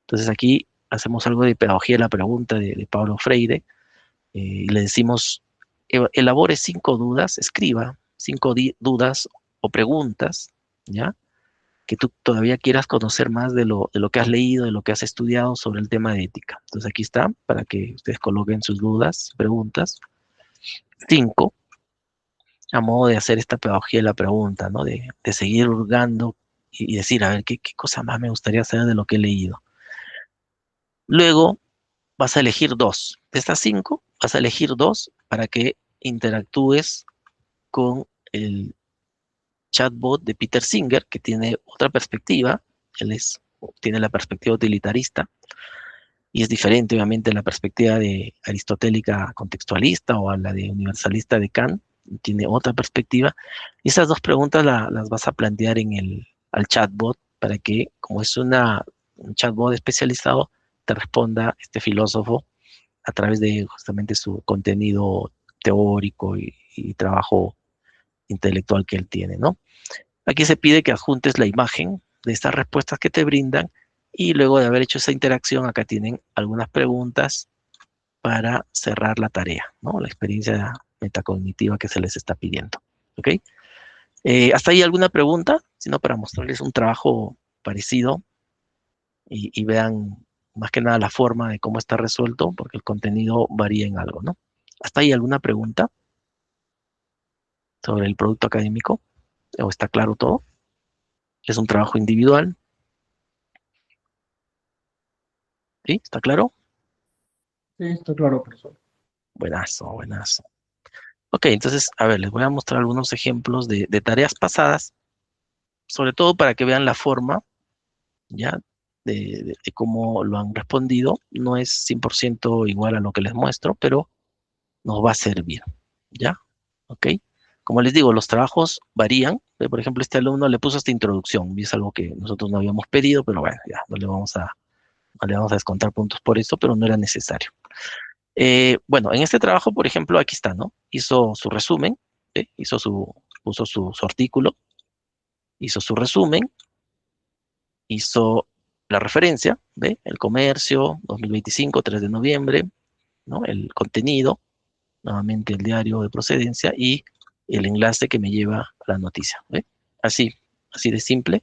Entonces aquí hacemos algo de pedagogía de la pregunta de Paulo Freire, y le decimos, elabore 5 dudas, escriba 5 dudas o preguntas, ¿ya? Que tú todavía quieras conocer más de lo que has leído, de lo que has estudiado sobre el tema de ética. Entonces aquí está, para que ustedes coloquen sus dudas, preguntas. 5, a modo de hacer esta pedagogía de la pregunta, ¿no? De seguir hurgando y decir, a ver, ¿qué cosa más me gustaría saber de lo que he leído? Luego vas a elegir 2. De estas 5, vas a elegir 2 para que interactúes con el chatbot de Peter Singer, que tiene otra perspectiva. Él tiene la perspectiva utilitarista y es diferente, obviamente, a la perspectiva de aristotélica contextualista o a la de universalista de Kant. Tiene otra perspectiva. Y esas 2 preguntas las vas a plantear al chatbot para que, como es un chatbot especializado, te responda este filósofo a través de justamente su contenido teórico y trabajo intelectual que él tiene, ¿no? Aquí se pide que adjuntes la imagen de estas respuestas que te brindan y luego de haber hecho esa interacción, acá tienen algunas preguntas para cerrar la tarea, ¿no? La experiencia metacognitiva que se les está pidiendo, ¿ok? ¿Hasta ahí alguna pregunta? Si no, para mostrarles un trabajo parecido y vean más que nada la forma de cómo está resuelto, porque el contenido varía en algo, ¿no? ¿Hasta ahí alguna pregunta sobre el producto académico? ¿O está claro todo? Es un trabajo individual, ¿sí? ¿Está claro? Sí, está claro, profesor. Buenazo, buenazo. Ok, entonces, a ver, les voy a mostrar algunos ejemplos de tareas pasadas, sobre todo para que vean la forma, ¿ya? De cómo lo han respondido. No es 100% igual a lo que les muestro, pero nos va a servir, ¿ya? Ok. Como les digo, los trabajos varían. Por ejemplo, este alumno le puso esta introducción, y es algo que nosotros no habíamos pedido, pero bueno, ya, no le vamos a descontar puntos por eso, pero no era necesario. Bueno, en este trabajo, por ejemplo, aquí está, ¿no? Hizo su resumen, puso su artículo, hizo su resumen, hizo la referencia, ¿ve? El comercio, 2025, 3 de noviembre, ¿no? El contenido, nuevamente el diario de procedencia y el enlace que me lleva a la noticia, ¿ve? Así de simple,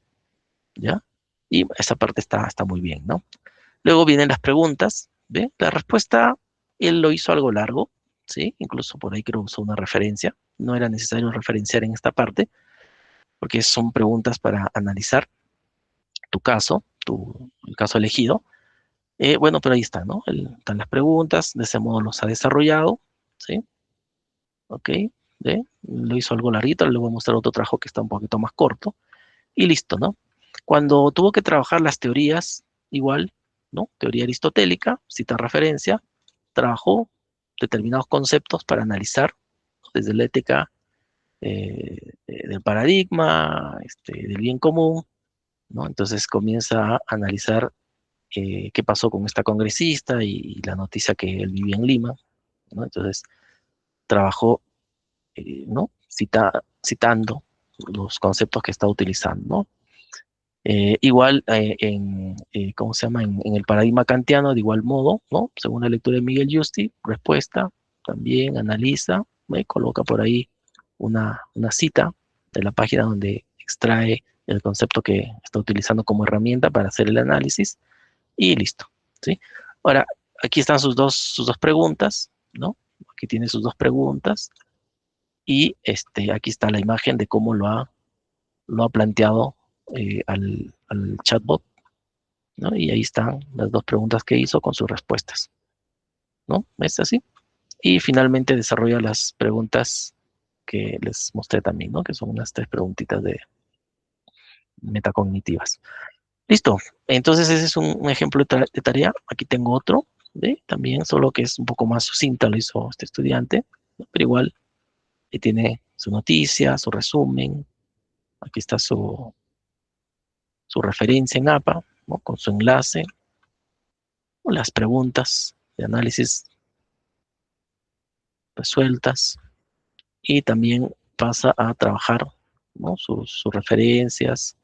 ¿ya? Y esa parte está muy bien, ¿no? Luego vienen las preguntas, ¿ve? La respuesta, él lo hizo algo largo, ¿sí? Incluso por ahí creo que usó una referencia. No era necesario referenciar en esta parte, porque son preguntas para analizar tu caso, el caso elegido. Bueno, pero ahí está, ¿no? Están las preguntas, de ese modo los ha desarrollado, ¿sí? Ok, ¿ve? Lo hizo algo larguito, le voy a mostrar otro trabajo que está un poquito más corto, y listo, ¿no? Cuando tuvo que trabajar las teorías, igual, ¿no? Teoría aristotélica, cita referencia, trabajó determinados conceptos para analizar, ¿no? Desde la ética del paradigma, del bien común, ¿no? Entonces comienza a analizar qué pasó con esta congresista y la noticia que él vivía en Lima, ¿no? Entonces trabajó, ¿no? Citando los conceptos que está utilizando, ¿no? Igual ¿cómo se llama? En el paradigma kantiano, de igual modo, ¿no? Según la lectura de Miguel Yusti, respuesta, también analiza, me coloca por ahí una cita de la página donde extrae el concepto que está utilizando como herramienta para hacer el análisis y listo, ¿sí? Ahora, aquí están sus dos preguntas, ¿no? Aquí tiene sus 2 preguntas y aquí está la imagen de cómo lo ha planteado al chatbot, ¿no? Y ahí están las 2 preguntas que hizo con sus respuestas, ¿no? ¿Es así? Y finalmente desarrolla las preguntas que les mostré también, ¿no? Que son unas 3 preguntitas de metacognitivas. Listo. Entonces ese es un ejemplo de tarea. Aquí tengo otro, ¿ve? También, solo que es un poco más sucinta, lo hizo este estudiante, ¿no? Pero igual tiene su noticia, su resumen. Aquí está su referencia en APA, ¿no? Con su enlace, las preguntas de análisis resueltas y también pasa a trabajar ¿no? Sus referencias,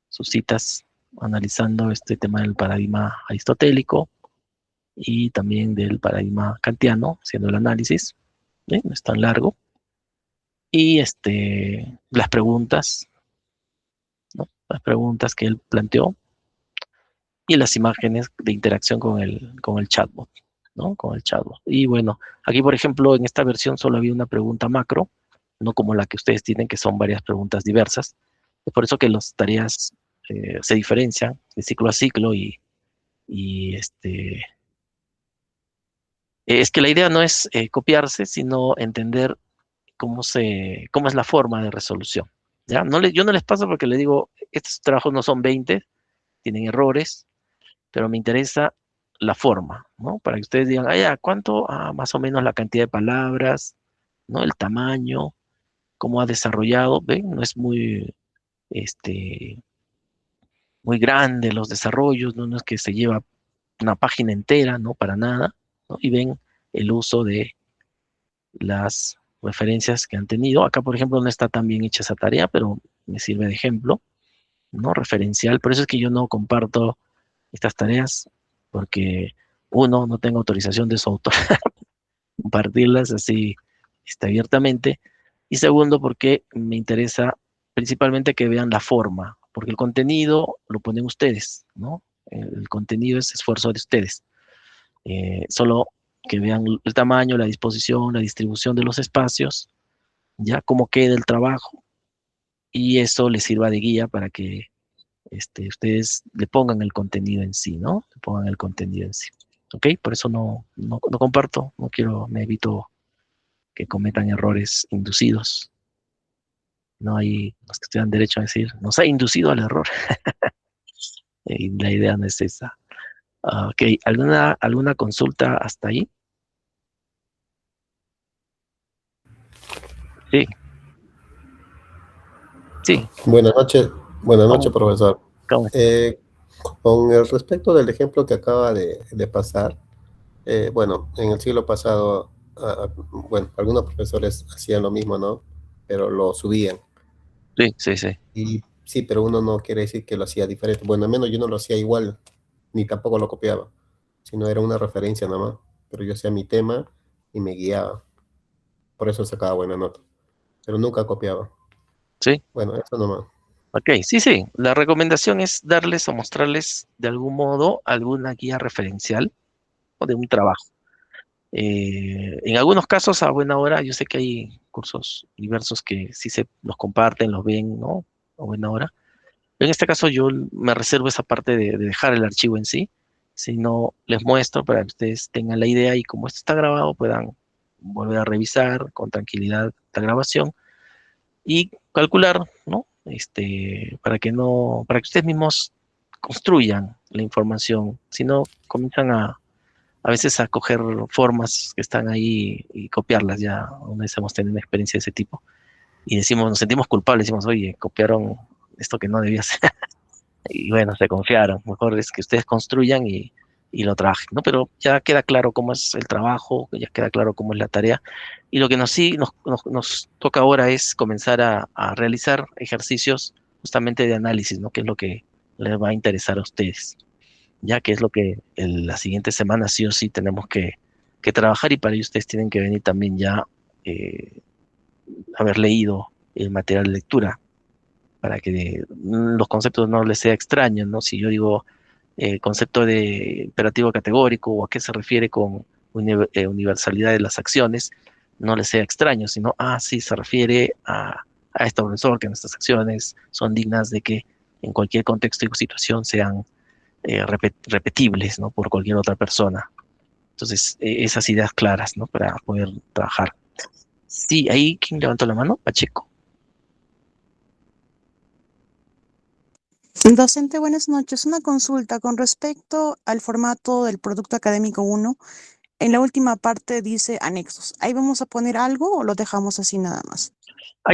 sus citas, analizando este tema del paradigma aristotélico y también del paradigma kantiano, haciendo el análisis, ¿sí? No es tan largo. Y las preguntas, ¿no? Las preguntas que él planteó y las imágenes de interacción con el chatbot, ¿no? Con el chatbot. Y bueno, aquí por ejemplo en esta versión solo había una pregunta macro, no como la que ustedes tienen, que son varias preguntas diversas. Es por eso que las tareas se diferencian de ciclo a ciclo y es que la idea no es copiarse, sino entender cómo es la forma de resolución. ¿Ya? Yo no les paso porque le digo, estos trabajos no son 20, tienen errores, pero me interesa la forma, ¿no? Para que ustedes digan, ah, ya, ¿cuánto? Ah, más o menos la cantidad de palabras, ¿no? El tamaño, cómo ha desarrollado, ¿ven? No es este, muy grande los desarrollos, ¿no? No es que se lleva una página entera, ¿no? Para nada, ¿no? Y ven el uso de las referencias que han tenido. Acá, por ejemplo, no está tan bien hecha esa tarea, pero me sirve de ejemplo, ¿no? Referencial. Por eso es que yo no comparto estas tareas, porque uno, no tengo autorización de su autor compartirlas así abiertamente, y segundo, porque me interesa principalmente que vean la forma, porque el contenido lo ponen ustedes, ¿no? El contenido es esfuerzo de ustedes. Solo que vean el tamaño, la disposición, la distribución de los espacios, ya cómo queda el trabajo, y eso les sirva de guía para que ustedes le pongan el contenido en sí, ¿no? Le pongan el contenido en sí. ¿Ok? Por eso no comparto, no quiero, me evito que cometan errores inducidos. No hay los que tengan derecho a decir, nos ha inducido al error. Y la idea no es esa. Ok, ¿alguna consulta hasta ahí? Sí, sí. Buenas noches, ¿Cómo, profesor. cómo? Eh, con el respecto del ejemplo que acaba de pasar, bueno, en el siglo pasado, bueno, algunos profesores hacían lo mismo, ¿no? Pero lo subían. Sí, sí, sí. Y sí, pero uno no quiere decir que lo hacía diferente. Bueno, al menos yo no lo hacía igual, ni tampoco lo copiaba, sino era una referencia nada más. Pero yo hacía mi tema y me guiaba. Por eso sacaba buena nota. Pero nunca copiaba. Sí. Bueno, eso nomás. Ok, sí, sí. La recomendación es darles o mostrarles de algún modo alguna guía referencial o de un trabajo. En algunos casos, a buena hora, yo sé que hay cursos diversos que sí se los comparten, los ven, ¿no? A buena hora. En este caso, yo me reservo esa parte de dejar el archivo en sí, sino les muestro para que ustedes tengan la idea y como esto está grabado, puedan volver a revisar con tranquilidad la grabación y calcular, ¿no? Para que ustedes mismos construyan la información, si no comienzan a veces a coger formas que están ahí y copiarlas. Ya una vez hemos tenido una experiencia de ese tipo y decimos, nos sentimos culpables, decimos, oye, copiaron esto que no debía ser. Y bueno, se confiaron. Mejor es que ustedes construyan y lo trabajen, ¿no? Pero ya queda claro cómo es el trabajo, ya queda claro cómo es la tarea. Y lo que nos toca ahora es comenzar a realizar ejercicios justamente de análisis, ¿no? Que es lo que les va a interesar a ustedes, ya que es lo que la siguiente semana sí o sí tenemos que trabajar, y para ello ustedes tienen que venir también ya eh, haber leído el material de lectura para que los conceptos no les sea extraños, ¿no? Si yo digo concepto de imperativo categórico o a qué se refiere con universalidad de las acciones, no les sea extraño, sino, sí, se refiere a este profesor, que nuestras acciones son dignas de que en cualquier contexto y situación sean repetibles, ¿no? Por cualquier otra persona. Entonces, esas ideas claras, ¿no? Para poder trabajar. Sí, ahí, ¿quién levantó la mano? Pacheco. Docente, buenas noches. Una consulta con respecto al formato del producto académico 1. En la última parte dice anexos. ¿Ahí vamos a poner algo o lo dejamos así nada más?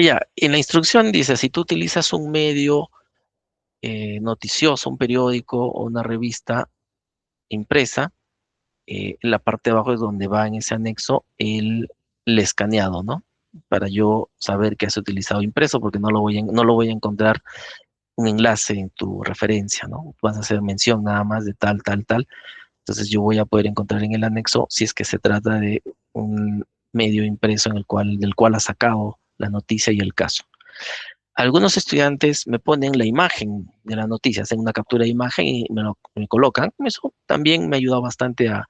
Ya, en la instrucción dice, si tú utilizas un medio noticioso, un periódico o una revista impresa, en la parte de abajo es donde va en ese anexo el escaneado, ¿no? para yo saber que has utilizado impreso, porque no lo voy a encontrar un enlace en tu referencia, ¿no? Vas a hacer mención nada más de tal, tal, tal. Entonces yo voy a poder encontrar en el anexo si es que se trata de un medio impreso del cual ha sacado la noticia y el caso. Algunos estudiantes me ponen la imagen de la noticia, hacen una captura de imagen y me colocan. Eso también me ayuda bastante a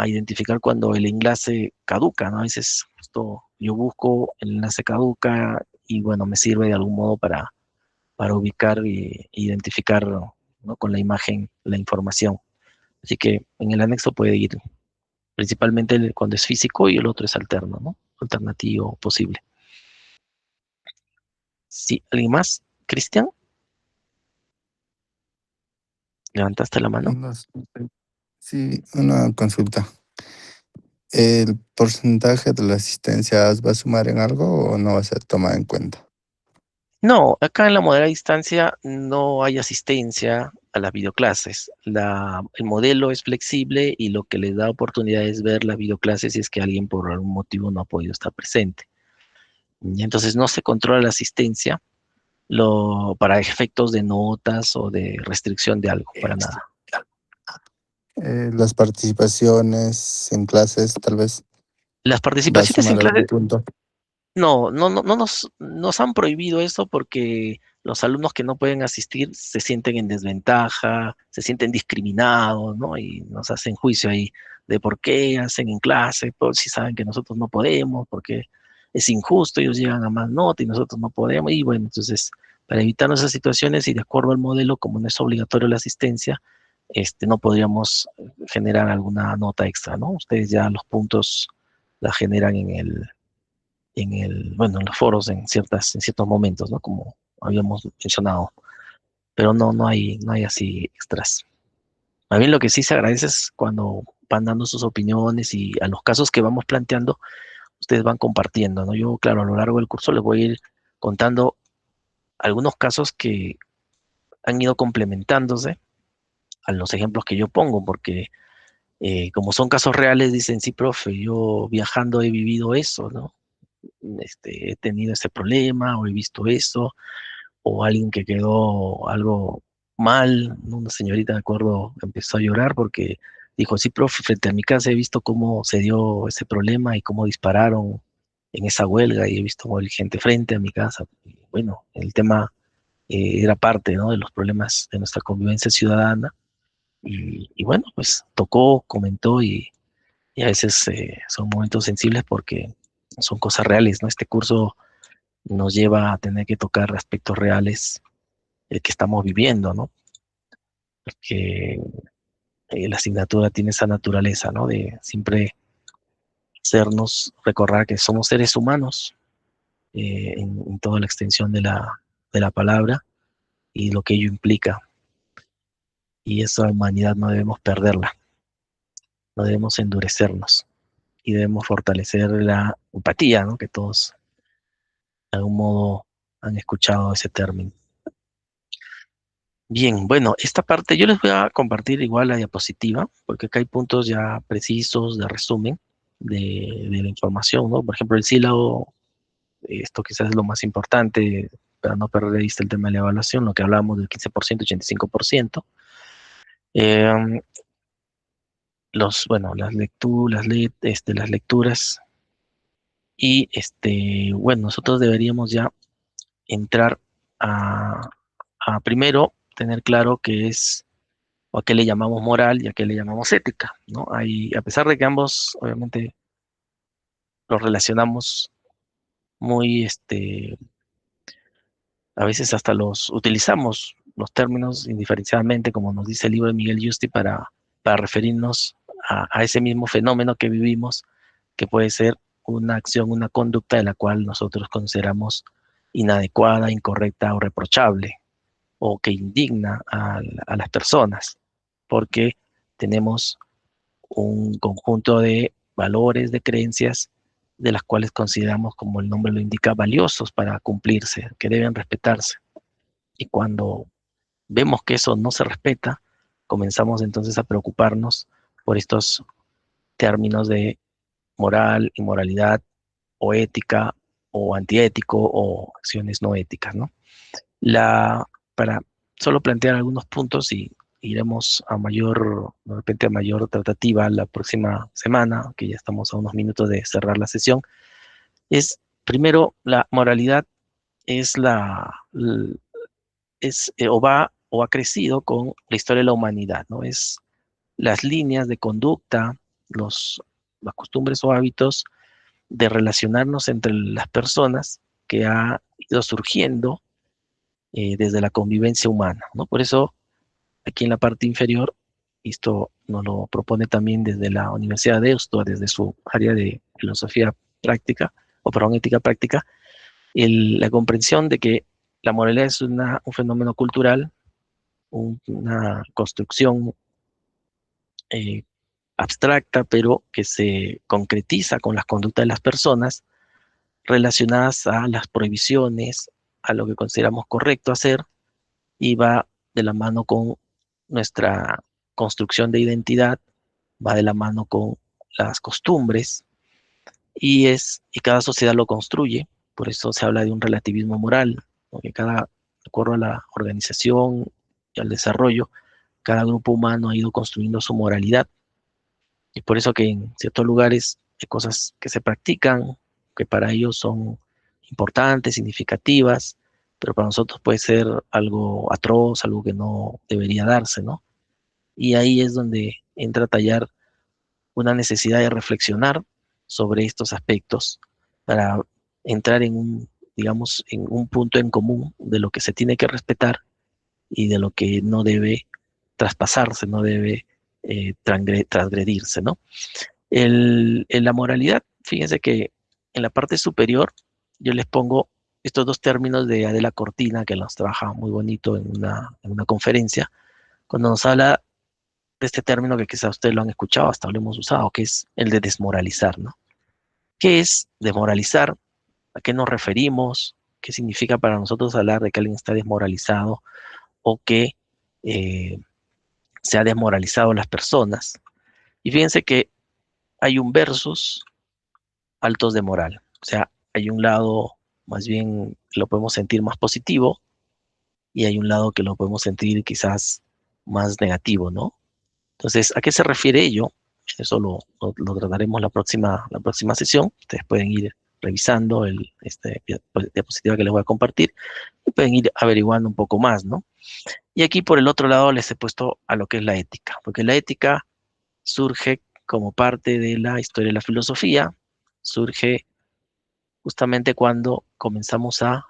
identificar cuando el enlace caduca, ¿no? A veces justo yo busco el enlace caduca y bueno, me sirve de algún modo para ubicar e identificar, ¿no? Con la imagen la información. Así que en el anexo puede ir principalmente cuando es físico y el otro es alterno, ¿no? Alternativo posible. ¿Sí? ¿Alguien más? ¿Cristian? ¿Levantaste la mano? Sí, una consulta. ¿El porcentaje de la asistencia va a sumar en algo o no va a ser tomado en cuenta? No, acá en la modalidad a distancia no hay asistencia a las videoclases. El modelo es flexible y lo que les da oportunidad es ver las videoclases si es que alguien por algún motivo no ha podido estar presente. Y entonces no se controla la asistencia para efectos de notas o de restricción de algo, para nada. Las participaciones en clases, tal vez, Las va a participaciones en sumar algún clase, punto. no nos han prohibido esto porque los alumnos que no pueden asistir se sienten en desventaja, se sienten discriminados, ¿no? Y nos hacen juicio ahí de por qué hacen en clase, por si saben que nosotros no podemos, porque es injusto, ellos llegan a más nota y nosotros no podemos. Y bueno, entonces, para evitar esas situaciones y de acuerdo al modelo, como no es obligatorio la asistencia, no podríamos generar alguna nota extra, ¿no? Ustedes ya los puntos la generan bueno, en los foros en ciertos momentos, ¿no? Como habíamos mencionado. Pero no hay así extras. A mí lo que sí se agradece es cuando van dando sus opiniones y a los casos que vamos planteando, ustedes van compartiendo, ¿no? Yo, claro, a lo largo del curso les voy a ir contando algunos casos que han ido complementándose a los ejemplos que yo pongo, porque como son casos reales, dicen, sí, profe, yo viajando he vivido eso, ¿no? He tenido ese problema o he visto eso, o alguien que quedó algo mal, ¿no? Una señorita, de acuerdo, empezó a llorar porque dijo, sí, profe, frente a mi casa he visto cómo se dio ese problema y cómo dispararon en esa huelga y he visto morir gente frente a mi casa. Y bueno, el tema era parte, ¿no? De los problemas de nuestra convivencia ciudadana y bueno, pues tocó, comentó y a veces son momentos sensibles porque son cosas reales, ¿no? Este curso nos lleva a tener que tocar aspectos reales que estamos viviendo, ¿no? Porque la asignatura tiene esa naturaleza, ¿no? De siempre hacernos recordar que somos seres humanos en toda la extensión de la palabra y lo que ello implica. Y esa humanidad no debemos perderla, no debemos endurecernos y debemos fortalecer la empatía, ¿no? Que todos de algún modo han escuchado ese término. Bien, bueno, esta parte yo les voy a compartir igual la diapositiva, porque acá hay puntos ya precisos de resumen de la información, ¿no? Por ejemplo, el sílabo, esto quizás es lo más importante, para no perder de vista el tema de la evaluación, lo que hablábamos del 15%, 85%. Bueno, las lecturas, y bueno, nosotros deberíamos ya entrar a primero tener claro qué es o a qué le llamamos moral y a qué le llamamos ética, ¿no? A pesar de que ambos, obviamente, los relacionamos muy, a veces hasta los utilizamos los términos indiferenciadamente, como nos dice el libro de Miguel Yusti, para referirnos a ese mismo fenómeno que vivimos, que puede ser una acción, una conducta de la cual nosotros consideramos inadecuada, incorrecta o reprochable, o que indigna a las personas, porque tenemos un conjunto de valores, de creencias, de las cuales consideramos, como el nombre lo indica, valiosos para cumplirse, que deben respetarse. Y cuando vemos que eso no se respeta, comenzamos entonces a preocuparnos por estos términos de moral, inmoralidad o ética o antiético o acciones no éticas, ¿no? Para solo plantear algunos puntos y iremos de repente a mayor tratativa la próxima semana, que ya estamos a unos minutos de cerrar la sesión, es primero la moralidad es o ha crecido con la historia de la humanidad, ¿no? Es las líneas de conducta, las costumbres o hábitos de relacionarnos entre las personas que ha ido surgiendo desde la convivencia humana, ¿no? Por eso, aquí en la parte inferior, y esto nos lo propone también desde la Universidad de Deusto, desde su área de filosofía práctica, o perdón, ética práctica, la comprensión de que la moralidad es un fenómeno cultural, una construcción eh, abstracta, pero que se concretiza con las conductas de las personas relacionadas a las prohibiciones, a lo que consideramos correcto hacer, y va de la mano con nuestra construcción de identidad, va de la mano con las costumbres, y cada sociedad lo construye. Por eso se habla de un relativismo moral, porque de acuerdo a la organización y al desarrollo, cada grupo humano ha ido construyendo su moralidad. Y por eso que en ciertos lugares hay cosas que se practican, que para ellos son importantes, significativas, pero para nosotros puede ser algo atroz, algo que no debería darse, ¿no? Y ahí es donde entra a tallar una necesidad de reflexionar sobre estos aspectos para entrar digamos, en un punto en común de lo que se tiene que respetar y de lo que no debe traspasarse, no debe transgredirse, ¿no? En la moralidad, fíjense que en la parte superior yo les pongo estos dos términos de Adela Cortina, que los trabaja muy bonito en una conferencia, cuando nos habla de este término que quizás ustedes lo han escuchado, hasta lo hemos usado, que es el de desmoralizar, ¿no? ¿Qué es desmoralizar? ¿A qué nos referimos? ¿Qué significa para nosotros hablar de que alguien está desmoralizado o que se ha desmoralizado las personas? Y fíjense que hay un versus altos de moral. O sea, hay un lado más bien que lo podemos sentir más positivo y hay un lado que lo podemos sentir quizás más negativo, ¿no? Entonces, ¿a qué se refiere ello? Eso lo trataremos la próxima sesión. Ustedes pueden ir revisando diapositiva que les voy a compartir y pueden ir averiguando un poco más, ¿no? Y aquí por el otro lado les he puesto a lo que es la ética, porque la ética surge como parte de la historia de la filosofía, surge justamente cuando comenzamos a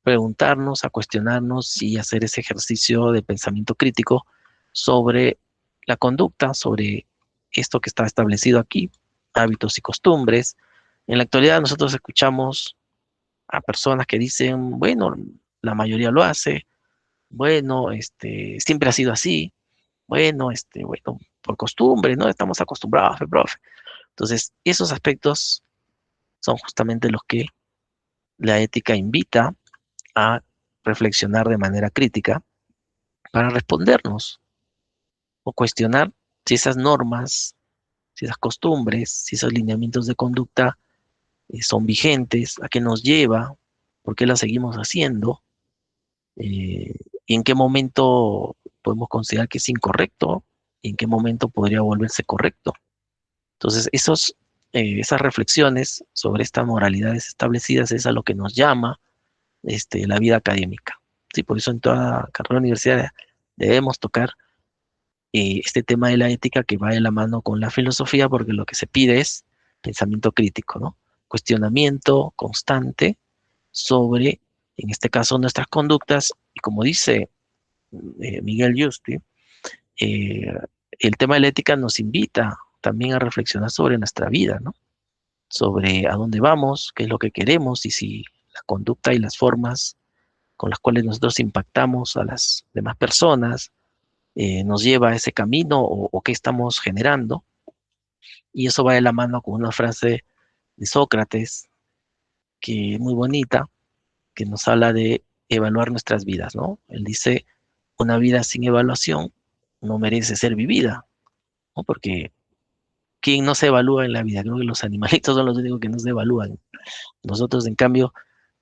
preguntarnos, a cuestionarnos y hacer ese ejercicio de pensamiento crítico sobre la conducta, sobre esto que está establecido aquí, hábitos y costumbres. En la actualidad nosotros escuchamos a personas que dicen, bueno, la mayoría lo hace, bueno, siempre ha sido así, bueno, por costumbre, ¿no? Estamos acostumbrados, profe. Entonces, esos aspectos son justamente los que la ética invita a reflexionar de manera crítica para respondernos o cuestionar si esas normas, si esas costumbres, si esos lineamientos de conducta son vigentes, a qué nos lleva, por qué las seguimos haciendo, y en qué momento podemos considerar que es incorrecto y en qué momento podría volverse correcto. Entonces, esas reflexiones sobre estas moralidades establecidas es a lo que nos llama la vida académica. Sí, por eso en toda carrera universitaria debemos tocar este tema de la ética que va de la mano con la filosofía, porque lo que se pide es pensamiento crítico, ¿no? Cuestionamiento constante sobre, en este caso, nuestras conductas, y como dice Miguel Yusti, el tema de la ética nos invita también a reflexionar sobre nuestra vida, ¿no? Sobre a dónde vamos, qué es lo que queremos y si la conducta y las formas con las cuales nosotros impactamos a las demás personas nos lleva a ese camino o qué estamos generando. Y eso va de la mano con una frase de Sócrates que es muy bonita, que nos habla de evaluar nuestras vidas, ¿no? Él dice, una vida sin evaluación no merece ser vivida, ¿no? Porque ¿quién no se evalúa en la vida? Creo que los animalitos son los únicos que no se evalúan. Nosotros, en cambio,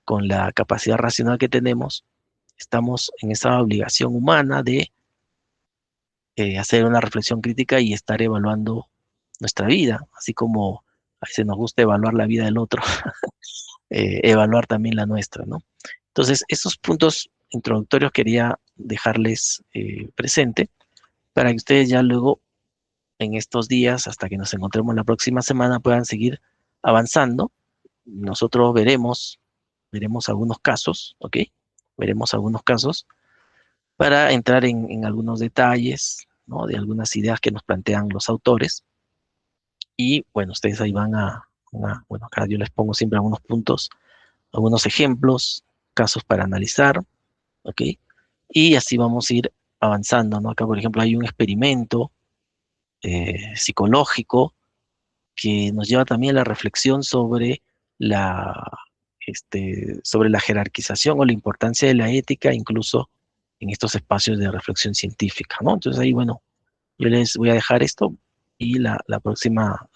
con la capacidad racional que tenemos, estamos en esa obligación humana de hacer una reflexión crítica y estar evaluando nuestra vida, así como a veces nos gusta evaluar la vida del otro, evaluar también la nuestra, ¿no? Entonces, esos puntos introductorios quería dejarles presente para que ustedes ya luego, en estos días, hasta que nos encontremos la próxima semana, puedan seguir avanzando. Nosotros veremos algunos casos, ¿ok? Veremos algunos casos para entrar en algunos detalles, ¿no? De algunas ideas que nos plantean los autores. Y bueno, ustedes ahí van bueno, acá yo les pongo siempre algunos puntos, algunos ejemplos, casos para analizar, ¿ok? Y así vamos a ir avanzando, ¿no? Acá, por ejemplo, hay un experimento psicológico que nos lleva también a la reflexión sobre sobre la jerarquización o la importancia de la ética, incluso en estos espacios de reflexión científica, ¿no? Entonces ahí, bueno, yo les voy a dejar esto y la próxima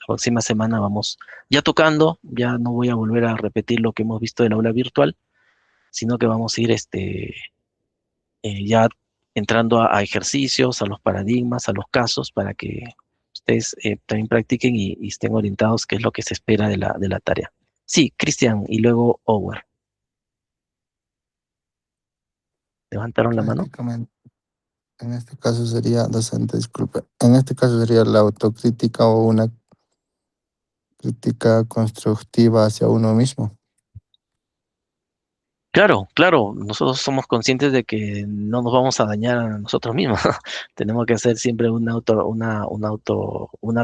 semana vamos ya tocando, ya no voy a volver a repetir lo que hemos visto del aula virtual, sino que vamos a ir ya entrando a ejercicios, a los paradigmas, a los casos, para que ustedes también practiquen y estén orientados qué es lo que se espera de la tarea. Sí, Cristian y luego Ower. ¿Levantaron la mano? Prácticamente, en este caso sería, docente, disculpe, en este caso sería la autocrítica o una crítica constructiva hacia uno mismo. Claro, claro, nosotros somos conscientes de que no nos vamos a dañar a nosotros mismos. Tenemos que hacer siempre una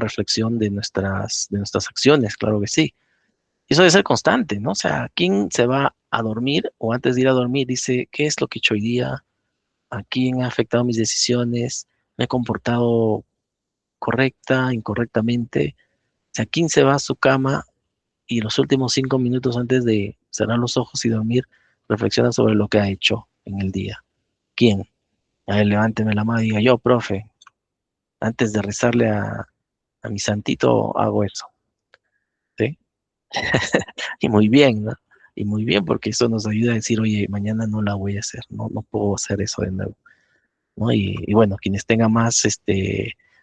reflexión de nuestras acciones, claro que sí. Eso debe ser constante, ¿no? O sea, ¿quién se va a dormir o antes de ir a dormir dice, ¿qué es lo que he hecho hoy día? ¿A quién ha afectado mis decisiones? ¿Me he comportado correcta, incorrectamente? O sea, ¿quién se va a su cama y los últimos 5 minutos antes de cerrar los ojos y dormir reflexiona sobre lo que ha hecho en el día? ¿Quién? A ver, levánteme la mano y diga, yo, profe, antes de rezarle a mi santito hago eso, ¿sí? Y muy bien, ¿no? Y muy bien, porque eso nos ayuda a decir, oye, mañana no la voy a hacer, no puedo hacer eso de nuevo, ¿no? Y bueno, quienes tengan más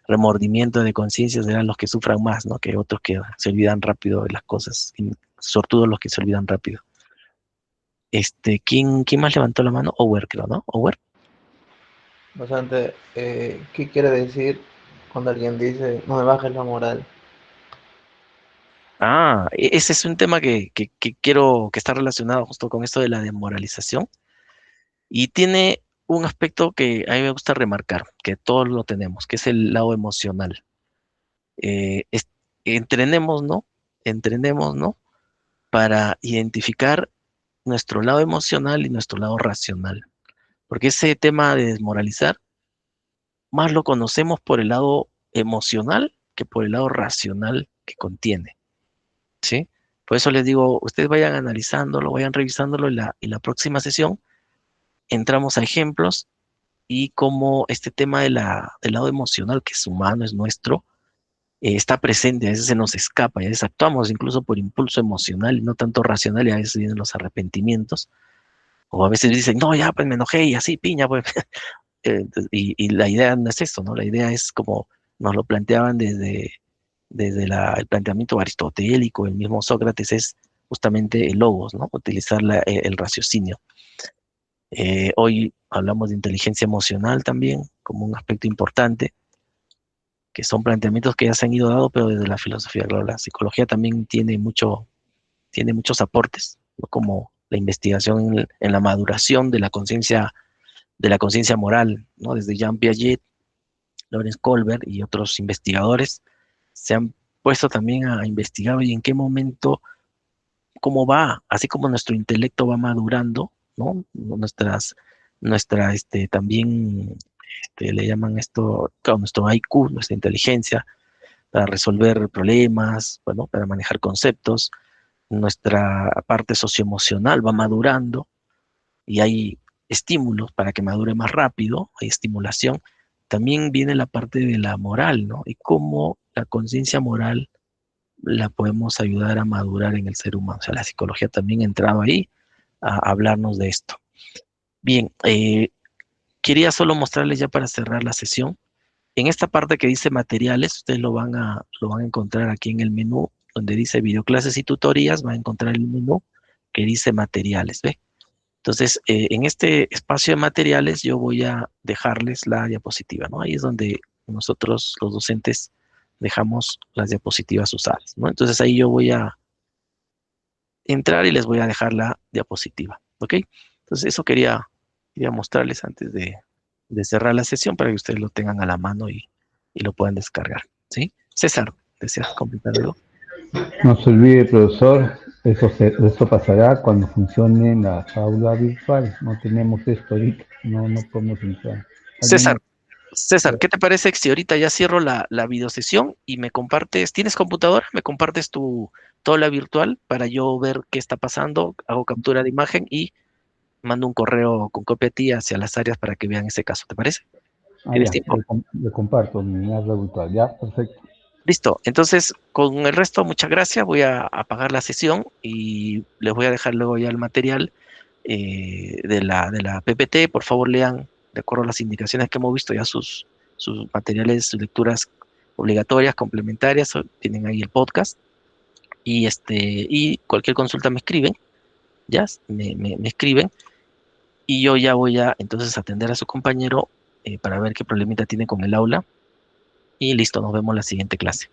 remordimiento de conciencia serán los que sufran más, ¿no? Que otros que se olvidan rápido de las cosas, y sortudos los que se olvidan rápido. ¿Quién más levantó la mano? Ower, creo, ¿no? Ower. Bastante, ¿qué quiere decir cuando alguien dice no me bajes la moral? Ese es un tema que quiero que está relacionado justo con esto de la desmoralización y tiene un aspecto que a mí me gusta remarcar, que todos lo tenemos, que es el lado emocional. Eh, es- entrenemos, ¿no? Entrenemos, ¿no? Para identificar nuestro lado emocional y nuestro lado racional. Porque ese tema de desmoralizar, más lo conocemos por el lado emocional que por el lado racional que contiene, ¿sí? Por eso les digo, ustedes vayan analizándolo, vayan revisándolo y la próxima sesión entramos a ejemplos y cómo este tema del lado emocional, que es humano, es nuestro, está presente, a veces se nos escapa y a veces actuamos incluso por impulso emocional y no tanto racional y a veces vienen los arrepentimientos. O a veces dicen, no, ya, pues me enojé y así, piña, pues. Y la idea no es eso, ¿no? La idea es como nos lo planteaban desde el planteamiento aristotélico, el mismo Sócrates, es justamente el logos, ¿no? Utilizar el raciocinio. Hoy hablamos de inteligencia emocional también como un aspecto importante, que son planteamientos que ya se han ido dando, pero desde la filosofía. Claro, la psicología también tiene muchos aportes, ¿no? Como la investigación en la maduración de la conciencia moral, ¿no? Desde Jean Piaget, Lawrence Kohlberg y otros investigadores se han puesto también a investigar, oye, en qué momento, cómo va, así como nuestro intelecto va madurando, ¿no? También, le llaman esto, claro, nuestro IQ, nuestra inteligencia, para resolver problemas, bueno, para manejar conceptos, nuestra parte socioemocional va madurando y hay estímulos para que madure más rápido, hay estimulación. También viene la parte de la moral, ¿no? Y cómo la conciencia moral la podemos ayudar a madurar en el ser humano. O sea, la psicología también entraba ahí a hablarnos de esto. Bien, quería solo mostrarles ya para cerrar la sesión. En esta parte que dice materiales, ustedes lo van a encontrar aquí en el menú, donde dice videoclases y tutorías, van a encontrar el menú que dice materiales, ¿ve? Entonces, en este espacio de materiales yo voy a dejarles la diapositiva, ¿no? Ahí es donde nosotros, los docentes, dejamos las diapositivas usadas, ¿no? Entonces ahí yo voy a entrar y les voy a dejar la diapositiva, ¿ok? Entonces eso quería mostrarles antes de cerrar la sesión para que ustedes lo tengan a la mano y lo puedan descargar, ¿sí? César, ¿deseas completar algo? No se olvide, profesor, eso pasará cuando funcione la aula virtual. No tenemos esto ahorita, no podemos entrar. César, ¿qué te parece si ahorita ya cierro la videosesión y me compartes, ¿tienes computadora? ¿Me compartes toda la virtual para yo ver qué está pasando? Hago captura de imagen y mando un correo con copia a ti hacia las áreas para que vean ese caso, ¿te parece? ¿Tienes tiempo? Le comparto mi aula virtual, ya, perfecto. Listo, entonces con el resto, muchas gracias, voy a apagar la sesión y les voy a dejar luego ya el material de la PPT. Por favor lean, de acuerdo a las indicaciones que hemos visto, ya sus materiales, sus lecturas obligatorias, complementarias, tienen ahí el podcast, y cualquier consulta me escriben, ya, me escriben, y yo ya voy a entonces atender a su compañero para ver qué problemita tiene con el aula, y listo, nos vemos en la siguiente clase.